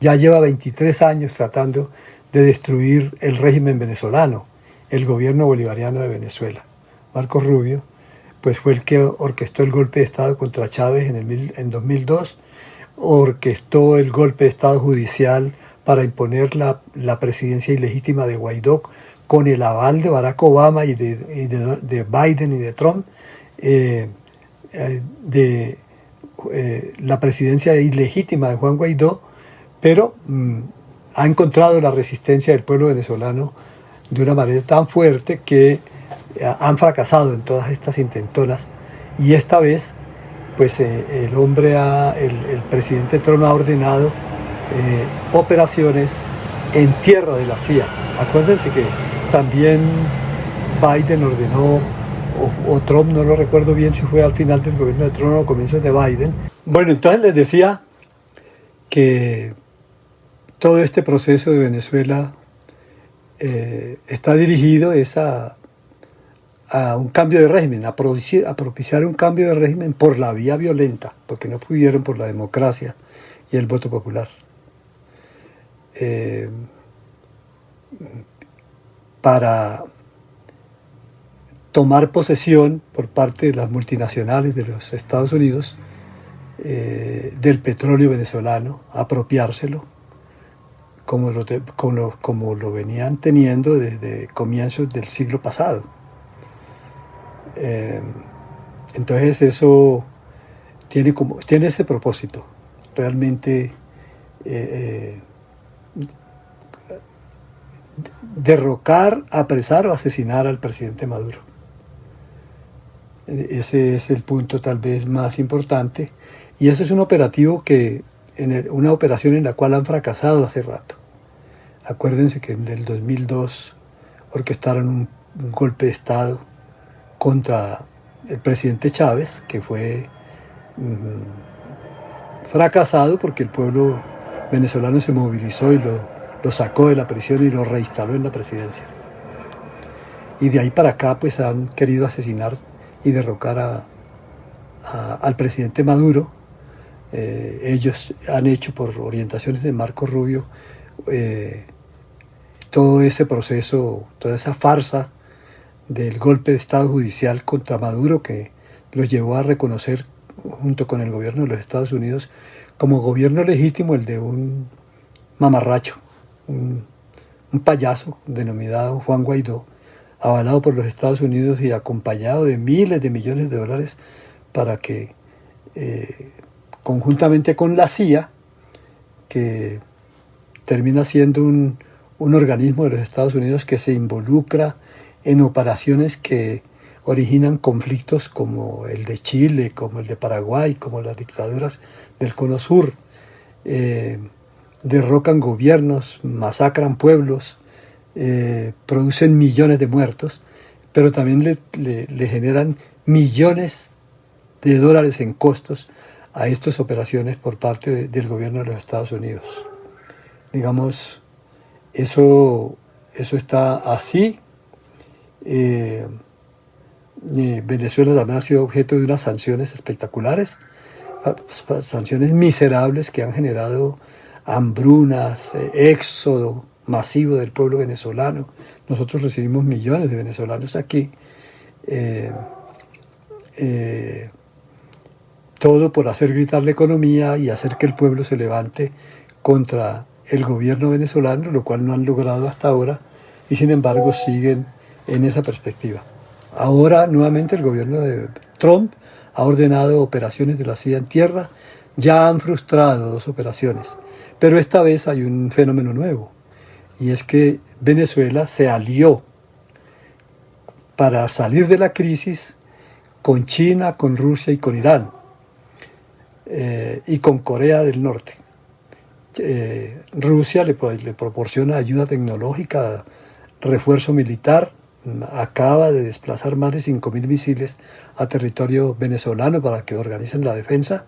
Ya lleva 23 años tratando de destruir el régimen venezolano, el gobierno bolivariano de Venezuela. Marcos Rubio pues fue el que orquestó el golpe de Estado contra Chávez en 2002, orquestó el golpe de Estado judicial para imponer la presidencia ilegítima de Guaidó con el aval de Barack Obama y de Biden y de Trump, la presidencia ilegítima de Juan Guaidó, pero ha encontrado la resistencia del pueblo venezolano de una manera tan fuerte que han fracasado en todas estas intentonas, y esta vez pues el presidente Trump ha ordenado operaciones en tierra de la CIA. Acuérdense que también Biden ordenó, o Trump, no lo recuerdo bien si fue al final del gobierno de Trump o a comienzos de Biden. Bueno, entonces les decía que todo este proceso de Venezuela está dirigido a un cambio de régimen, a propiciar un cambio de régimen por la vía violenta, porque no pudieron por la democracia y el voto popular. Para tomar posesión por parte de las multinacionales de los Estados Unidos del petróleo venezolano, apropiárselo, como lo venían teniendo desde comienzos del siglo pasado. Entonces eso tiene ese propósito, realmente derrocar, apresar o asesinar al presidente Maduro. Ese es el punto tal vez más importante, y eso es un operativo una operación en la cual han fracasado hace rato. Acuérdense que en el 2002 orquestaron un golpe de Estado contra el presidente Chávez, que fue fracasado porque el pueblo venezolano se movilizó y lo sacó de la prisión y lo reinstaló en la presidencia. Y de ahí para acá pues han querido asesinar y derrocar al presidente Maduro. Ellos han hecho, por orientaciones de Marcos Rubio, todo ese proceso, toda esa farsa del golpe de Estado judicial contra Maduro, que los llevó a reconocer junto con el gobierno de los Estados Unidos como gobierno legítimo el de un mamarracho, un payaso denominado Juan Guaidó, avalado por los Estados Unidos y acompañado de miles de millones de dólares para que conjuntamente con la CIA, que termina siendo un organismo de los Estados Unidos que se involucra en operaciones que originan conflictos como el de Chile, como el de Paraguay, como las dictaduras del Cono Sur, derrocan gobiernos, masacran pueblos, producen millones de muertos, pero también le generan millones de dólares en costos a estas operaciones por parte del gobierno de los Estados Unidos. Digamos, eso está así. Venezuela también ha sido objeto de unas sanciones espectaculares, sanciones miserables que han generado hambrunas, éxodo masivo del pueblo venezolano. Nosotros recibimos millones de venezolanos aquí. Todo por hacer gritar la economía y hacer que el pueblo se levante contra el gobierno venezolano, lo cual no han logrado hasta ahora, y sin embargo siguen en esa perspectiva. Ahora nuevamente el gobierno de Trump ha ordenado operaciones de la CIA en tierra, ya han frustrado 2 operaciones, pero esta vez hay un fenómeno nuevo, y es que Venezuela se alió para salir de la crisis con China, con Rusia y con Irán, y con Corea del Norte. Rusia le proporciona ayuda tecnológica, refuerzo militar, acaba de desplazar más de 5.000 misiles a territorio venezolano para que organicen la defensa.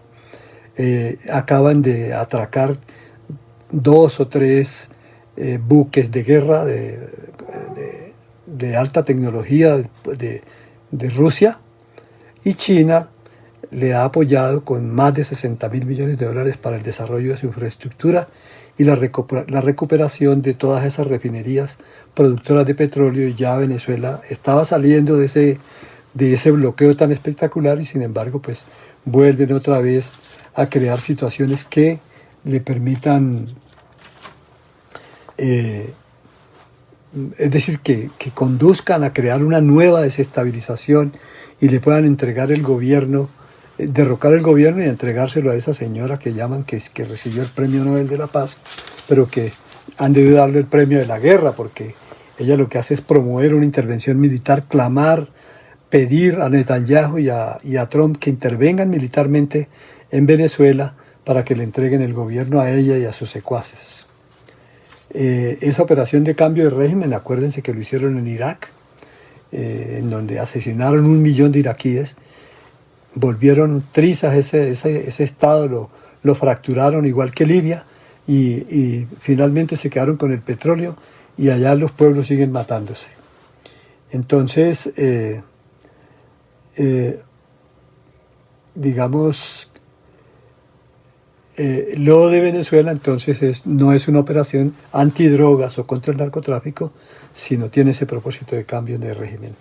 Acaban de atracar 2 o 3 buques de guerra de alta tecnología de Rusia, y China le ha apoyado con más de 60.000 millones de dólares para el desarrollo de su infraestructura y la recuperación de todas esas refinerías productoras de petróleo. Y ya Venezuela estaba saliendo de ese bloqueo tan espectacular, y sin embargo pues vuelven otra vez a crear situaciones que le permitan, es decir, que conduzcan a crear una nueva desestabilización y le puedan entregar el gobierno, derrocar el gobierno y entregárselo a esa señora que llaman que recibió el Premio Nobel de la Paz, pero que han debido darle el premio de la guerra, porque ella lo que hace es promover una intervención militar, clamar, pedir a Netanyahu y a Trump que intervengan militarmente en Venezuela para que le entreguen el gobierno a ella y a sus secuaces. Esa operación de cambio de régimen, acuérdense que lo hicieron en Irak, en donde asesinaron 1 millón de iraquíes, volvieron trizas ese estado, lo fracturaron igual que Libia, y finalmente se quedaron con el petróleo, y allá los pueblos siguen matándose. Entonces, digamos, lo de Venezuela entonces no es una operación antidrogas o contra el narcotráfico, sino tiene ese propósito de cambio de régimen.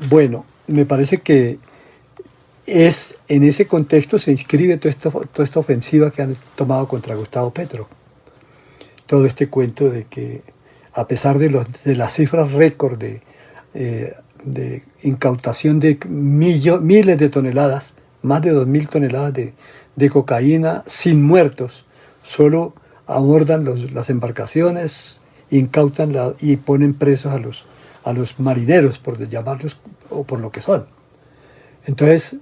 Bueno, me parece que en ese contexto se inscribe toda esta ofensiva que han tomado contra Gustavo Petro. Todo este cuento de que, a pesar de las cifras récord de incautación de miles de toneladas, más de 2.000 toneladas de cocaína sin muertos, solo abordan las embarcaciones, incautan y ponen presos a los marineros, por llamarlos, o por lo que son. Entonces,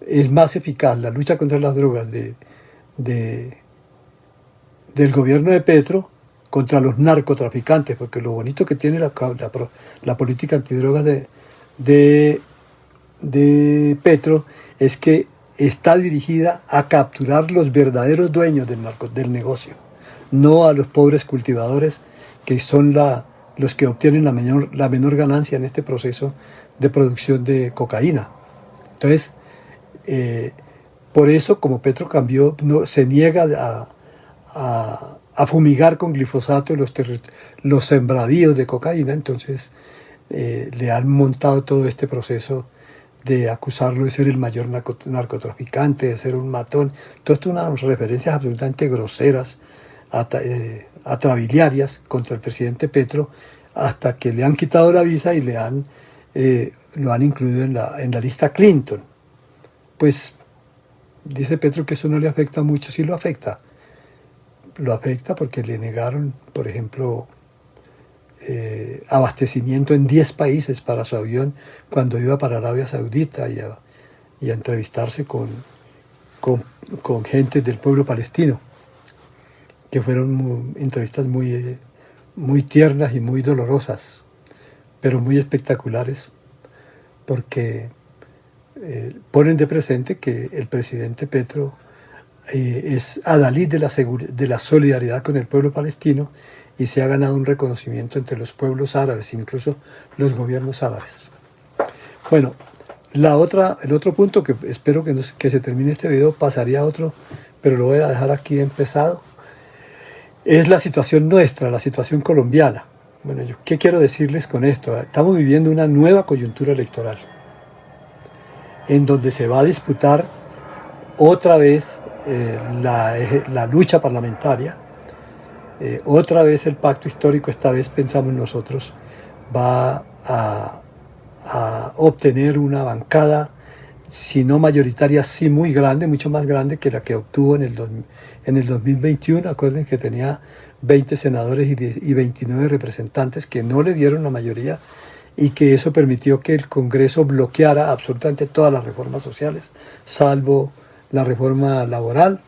es más eficaz la lucha contra las drogas del gobierno de Petro contra los narcotraficantes, porque lo bonito que tiene la política antidrogas de Petro es que está dirigida a capturar los verdaderos dueños del negocio, no a los pobres cultivadores que son los que obtienen la menor ganancia en este proceso de producción de cocaína. Entonces, por eso, como Petro se niega a fumigar con glifosato los sembradíos de cocaína, entonces le han montado todo este proceso de acusarlo de ser el mayor narcotraficante, de ser un matón. Todo esto unas referencias absolutamente groseras, atrabiliarias contra el presidente Petro, hasta que le han quitado la visa y lo han incluido en la lista Clinton. Pues dice Petro que eso no le afecta mucho. Sí lo afecta. Lo afecta porque le negaron, por ejemplo, abastecimiento en 10 países para su avión cuando iba para Arabia Saudita y a entrevistarse con gente del pueblo palestino, que fueron entrevistas muy tiernas y muy dolorosas, pero muy espectaculares, porque ponen de presente que el presidente Petro es adalid de la solidaridad con el pueblo palestino y se ha ganado un reconocimiento entre los pueblos árabes, incluso los gobiernos árabes. Bueno, el otro punto que espero que se termine este video, pasaría a otro, pero lo voy a dejar aquí empezado, es la situación nuestra, la situación colombiana. Bueno, ¿qué quiero decirles con esto? Estamos viviendo una nueva coyuntura electoral, en donde se va a disputar otra vez la lucha parlamentaria, otra vez el pacto histórico, esta vez pensamos nosotros, va a obtener una bancada, si no mayoritaria, sí muy grande, mucho más grande que la que obtuvo en el 2021. Acuérdense que tenía 20 senadores y 29 representantes que no le dieron la mayoría, y que eso permitió que el Congreso bloqueara absolutamente todas las reformas sociales, salvo la reforma laboral.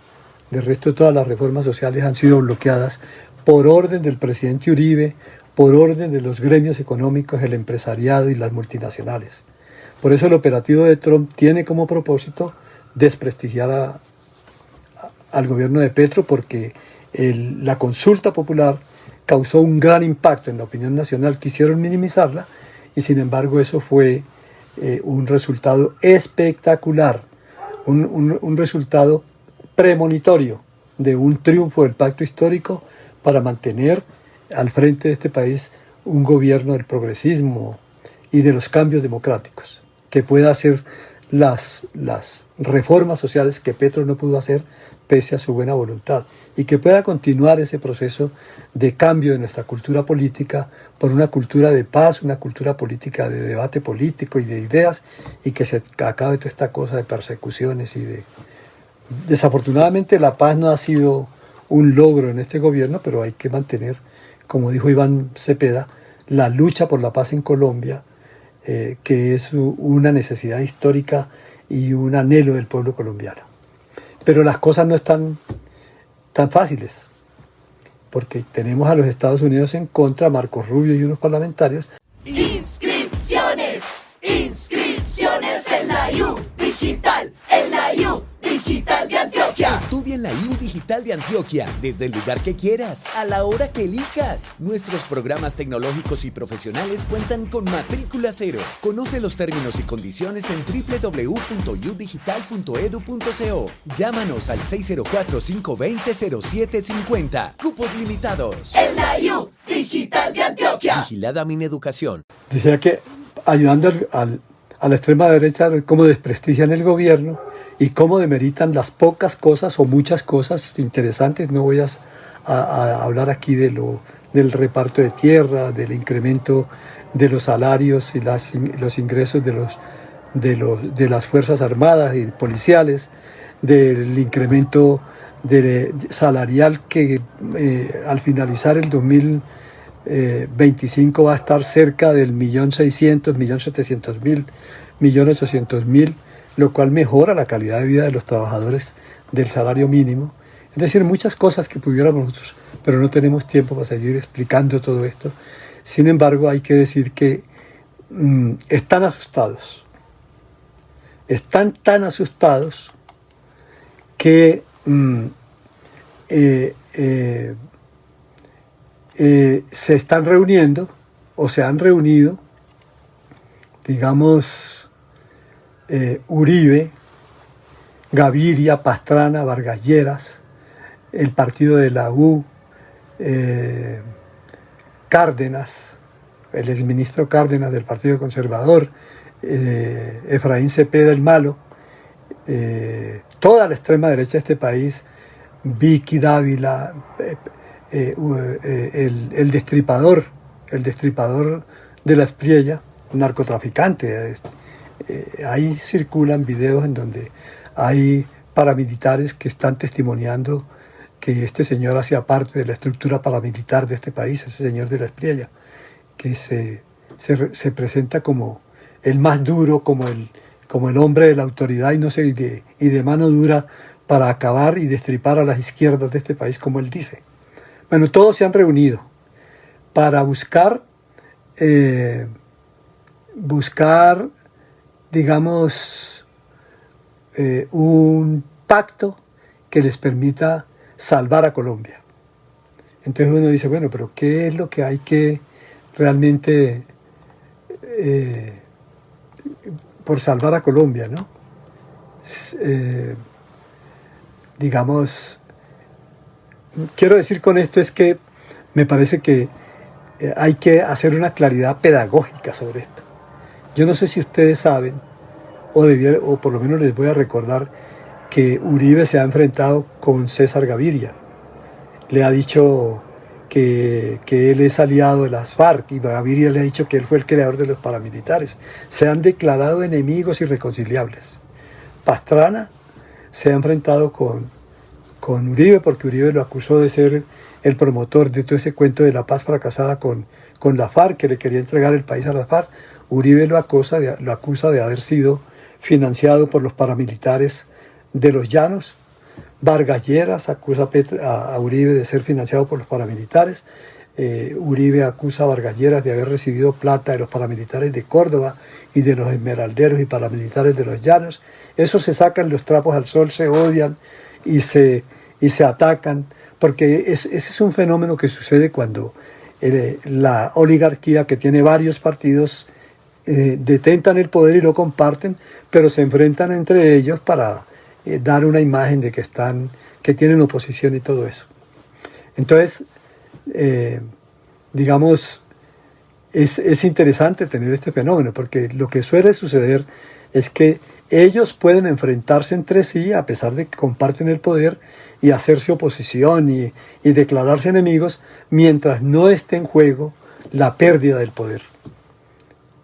De resto, todas las reformas sociales han sido bloqueadas por orden del presidente Uribe, por orden de los gremios económicos, el empresariado y las multinacionales. Por eso el operativo de Trump tiene como propósito desprestigiar al gobierno de Petro, porque la consulta popular causó un gran impacto en la opinión nacional. Quisieron minimizarla y sin embargo eso fue un resultado espectacular, un resultado premonitorio de un triunfo del pacto histórico para mantener al frente de este país un gobierno del progresismo y de los cambios democráticos, que pueda hacer las reformas sociales que Petro no pudo hacer pese a su buena voluntad, y que pueda continuar ese proceso de cambio de nuestra cultura política por una cultura de paz, una cultura política de debate político y de ideas, y que se acabe toda esta cosa de persecuciones y de... Desafortunadamente la paz no ha sido un logro en este gobierno, pero hay que mantener, como dijo Iván Cepeda, la lucha por la paz en Colombia, que es una necesidad histórica y un anhelo del pueblo colombiano. Pero las cosas no están tan fáciles, porque tenemos a los Estados Unidos en contra, Marco Rubio y unos parlamentarios. Inscripciones, inscripciones en la U Digital, en la U Digital de Antioquia. Estudia en la U Digital de Antioquia, desde el lugar que quieras, a la hora que elijas. Nuestros programas tecnológicos y profesionales cuentan con matrícula cero. Conoce los términos y condiciones en www.udigital.edu.co. Llámanos al 604-520-0750. Cupos limitados. En la U Digital de Antioquia. Vigilada Mineducación. Decía que ayudando a la extrema derecha, cómo desprestigian el gobierno y cómo demeritan las pocas cosas o muchas cosas interesantes. No voy a hablar aquí del reparto de tierra, del incremento de los salarios y los ingresos de las Fuerzas Armadas y policiales, del incremento salarial que al finalizar el 2025 va a estar cerca del 1.600.000, 1.700.000, 1.800.000, lo cual mejora la calidad de vida de los trabajadores del salario mínimo. Es decir, muchas cosas que pudiéramos nosotros, pero no tenemos tiempo para seguir explicando todo esto. Sin embargo, hay que decir que están asustados. Están tan asustados que se están reuniendo o se han reunido, digamos, Uribe, Gaviria, Pastrana, Vargas Lleras, el partido de la U, Cárdenas, el exministro Cárdenas del Partido Conservador, Efraín Cepeda el Malo, toda la extrema derecha de este país, Vicky Dávila, el destripador de la Espriella, narcotraficante. Ahí circulan videos en donde hay paramilitares que están testimoniando que este señor hacía parte de la estructura paramilitar de este país, ese señor de la Espriella, que se presenta como el más duro, como el hombre de la autoridad y de mano dura para acabar y destripar a las izquierdas de este país, como él dice. Bueno, todos se han reunido para buscar buscar, digamos, un pacto que les permita salvar a Colombia. Entonces uno dice, bueno, pero ¿qué es lo que hay que realmente por salvar a Colombia, ¿no? Digamos, quiero decir con esto es que me parece que hay que hacer una claridad pedagógica sobre esto. Yo no sé si ustedes saben, o por lo menos les voy a recordar, que Uribe se ha enfrentado con César Gaviria. Le ha dicho que él es aliado de las FARC, y Gaviria le ha dicho que él fue el creador de los paramilitares. Se han declarado enemigos irreconciliables. Pastrana se ha enfrentado con Uribe, porque Uribe lo acusó de ser el promotor de todo ese cuento de la paz fracasada con la FARC, que le quería entregar el país a las FARC. Uribe lo acusa de haber sido financiado por los paramilitares de los Llanos. Vargas Lleras acusa a Uribe de ser financiado por los paramilitares. Uribe acusa a Vargas Lleras de haber recibido plata de los paramilitares de Córdoba y de los esmeralderos y paramilitares de los Llanos. Eso se sacan los trapos al sol, se odian y se atacan, porque ese es un fenómeno que sucede cuando la oligarquía, que tiene varios partidos, detentan el poder y lo comparten, pero se enfrentan entre ellos para dar una imagen de que tienen oposición y todo eso. Entonces, digamos, es interesante tener este fenómeno, porque lo que suele suceder es que ellos pueden enfrentarse entre sí a pesar de que comparten el poder y hacerse oposición y declararse enemigos mientras no esté en juego la pérdida del poder.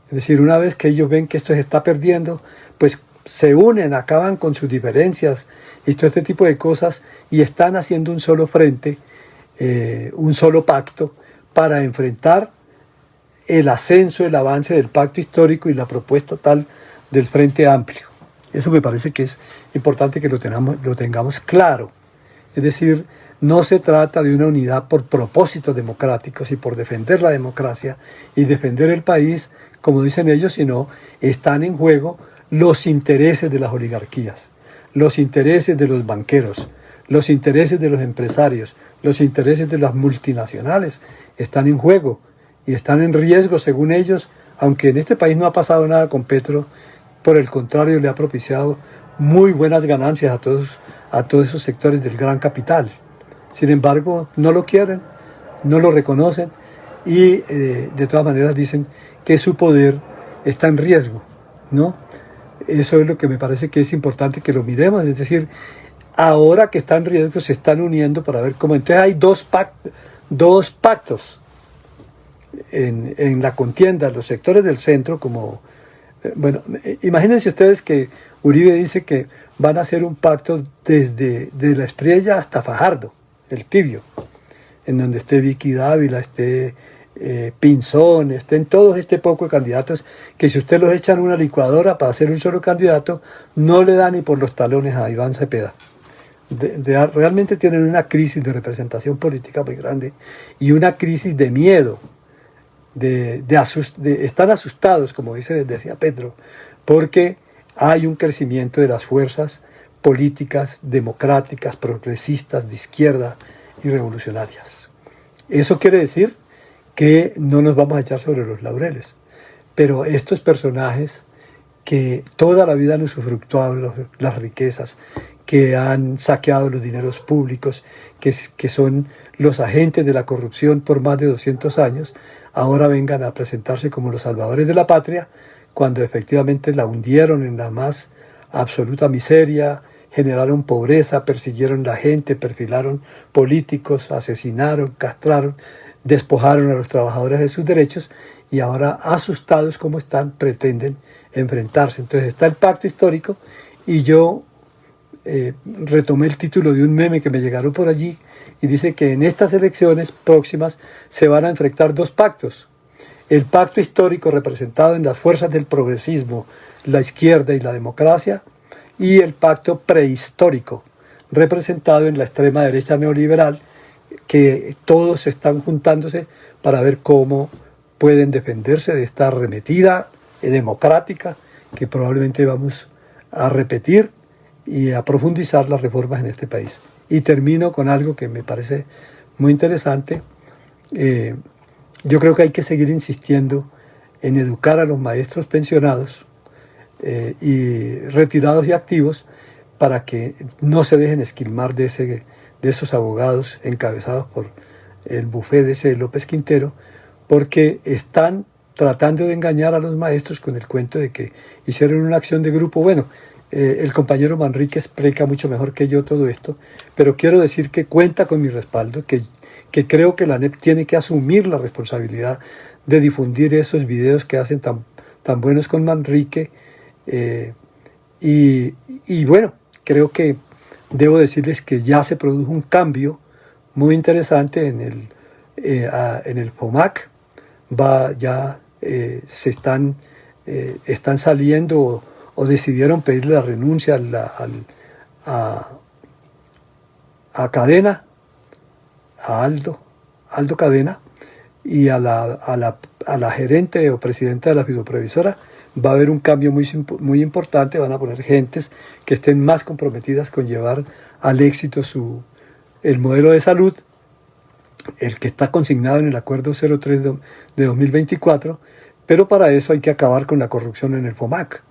Es decir, una vez que ellos ven que esto se está perdiendo, pues se unen, acaban con sus diferencias y todo este tipo de cosas y están haciendo un solo frente, un solo pacto para enfrentar el ascenso, el avance del pacto histórico y la propuesta tal del Frente Amplio. Eso me parece que es importante que lo tengamos claro. Es decir, no se trata de una unidad por propósitos democráticos y por defender la democracia y defender el país, como dicen ellos, sino están en juego los intereses de las oligarquías, los intereses de los banqueros, los intereses de los empresarios, los intereses de las multinacionales están en juego y están en riesgo según ellos, aunque en este país no ha pasado nada con Petro, por el contrario le ha propiciado muy buenas ganancias a todos esos sectores del gran capital. Sin embargo, no lo quieren, no lo reconocen y de todas maneras dicen que su poder está en riesgo, ¿no? Eso es lo que me parece que es importante que lo miremos, es decir, ahora que está en riesgo se están uniendo para ver cómo. Entonces hay dos pactos en la contienda, los sectores del centro, como, bueno, imagínense ustedes que Uribe dice que van a hacer un pacto desde La Espriella hasta Fajardo, el Tibio, en donde esté Vicky Dávila, esté Pinzón, estén todos este poco de candidatos que si usted los echa en una licuadora para hacer un solo candidato, no le da ni por los talones a Iván Cepeda. Realmente tienen una crisis de representación política muy grande y una crisis de miedo, están asustados, como decía Petro, porque hay un crecimiento de las fuerzas políticas democráticas, progresistas, de izquierda y revolucionarias. Eso quiere decir que no nos vamos a echar sobre los laureles, pero estos personajes que toda la vida han usufructuado las riquezas, que han saqueado los dineros públicos, que son los agentes de la corrupción por más de 200 años, ahora vengan a presentarse como los salvadores de la patria, cuando efectivamente la hundieron en la más absoluta miseria, generaron pobreza, persiguieron a la gente, perfilaron políticos, asesinaron, castraron, despojaron a los trabajadores de sus derechos y ahora, asustados como están, pretenden enfrentarse. Entonces está el pacto histórico y yo retomé el título de un meme que me llegaron por allí y dice que en estas elecciones próximas se van a enfrentar dos pactos. El pacto histórico representado en las fuerzas del progresismo, la izquierda y la democracia, y el pacto prehistórico representado en la extrema derecha neoliberal, que todos están juntándose para ver cómo pueden defenderse de esta arremetida democrática que probablemente vamos a repetir y a profundizar las reformas en este país. Y termino con algo que me parece muy interesante. Yo creo que hay que seguir insistiendo en educar a los maestros pensionados y retirados y activos para que no se dejen esquilmar de esos abogados encabezados por el bufete ese López Quintero, porque están tratando de engañar a los maestros con el cuento de que hicieron una acción de grupo. Bueno, el compañero Manrique explica mucho mejor que yo todo esto, pero quiero decir que cuenta con mi respaldo, que creo que la ANEP tiene que asumir la responsabilidad de difundir esos videos que hacen tan buenos con Manrique. Y bueno, creo que debo decirles que ya se produjo un cambio muy interesante en el FOMAC. Están saliendo o decidieron pedirle la renuncia a Cadena, a Aldo Cadena, y a la gerente o presidenta de la fiduprevisora. Va a haber un cambio muy importante, van a poner gentes que estén más comprometidas con llevar al éxito el modelo de salud, el que está consignado en el Acuerdo 03 de 2024, pero para eso hay que acabar con la corrupción en el FOMAC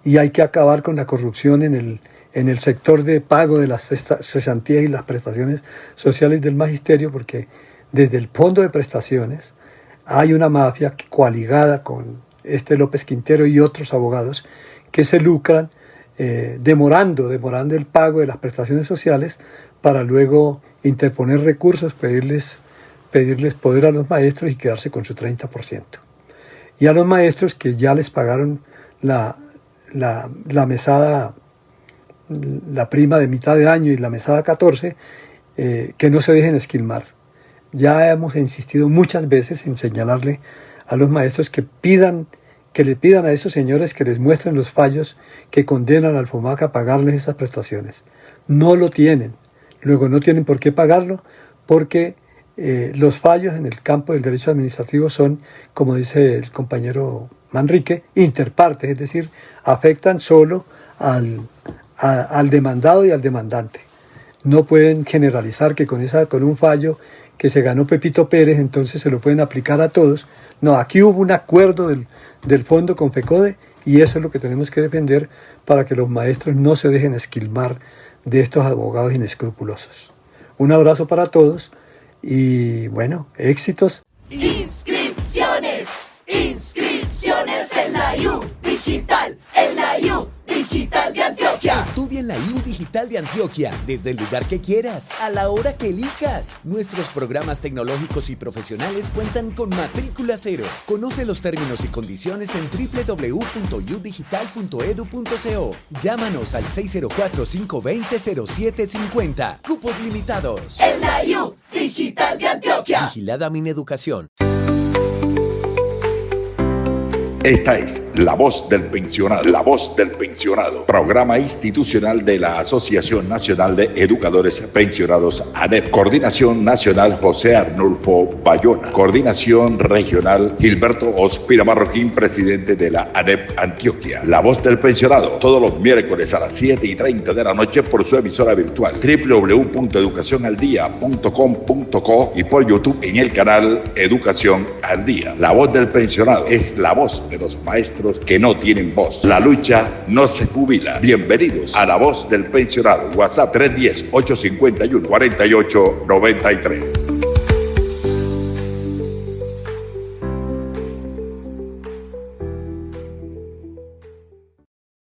y hay que acabar con la corrupción en el sector de pago de las cesantías y las prestaciones sociales del magisterio, porque desde el fondo de prestaciones hay una mafia coaligada con López Quintero y otros abogados que se lucran demorando el pago de las prestaciones sociales para luego interponer recursos, pedirles poder a los maestros y quedarse con su 30%. Y a los maestros que ya les pagaron la mesada, la prima de mitad de año y la mesada 14, que no se dejen esquilmar. Ya hemos insistido muchas veces en señalarle a los maestros que le pidan a esos señores que les muestren los fallos que condenan al FOMAC a pagarles esas prestaciones. No lo tienen. Luego no tienen por qué pagarlo porque los fallos en el campo del derecho administrativo son, como dice el compañero Manrique, interpartes, es decir, afectan solo al demandado y al demandante. No pueden generalizar que con un fallo que se ganó Pepito Pérez, entonces se lo pueden aplicar a todos. No, aquí hubo un acuerdo del fondo con FECODE y eso es lo que tenemos que defender para que los maestros no se dejen esquilmar de estos abogados inescrupulosos. Un abrazo para todos y bueno, éxitos. Inscripciones en la U Digital, en la U Digital de Antioquia. Estudia en la U Digital de Antioquia, desde el lugar que quieras, a la hora que elijas. Nuestros programas tecnológicos y profesionales cuentan con matrícula cero. Conoce los términos y condiciones en www.udigital.edu.co. Llámanos al 604-520-0750. Cupos limitados. En la U Digital de Antioquia. Vigilada Mineducación. Esta es La Voz del Pensionado. La Voz del Pensionado. Programa institucional de la Asociación Nacional de Educadores Pensionados ANEP. Coordinación Nacional José Arnulfo Bayona. Coordinación Regional Gilberto Ospina Marroquín, presidente de la ANEP Antioquia. La Voz del Pensionado. Todos los miércoles a las 7:30 de la noche por su emisora virtual www.educacionaldia.com.co y por YouTube en el canal Educación al Día. La Voz del Pensionado es la voz de los maestros que no tienen voz. La lucha no se jubila. Bienvenidos a La Voz del Pensionado. WhatsApp 310-851-4893.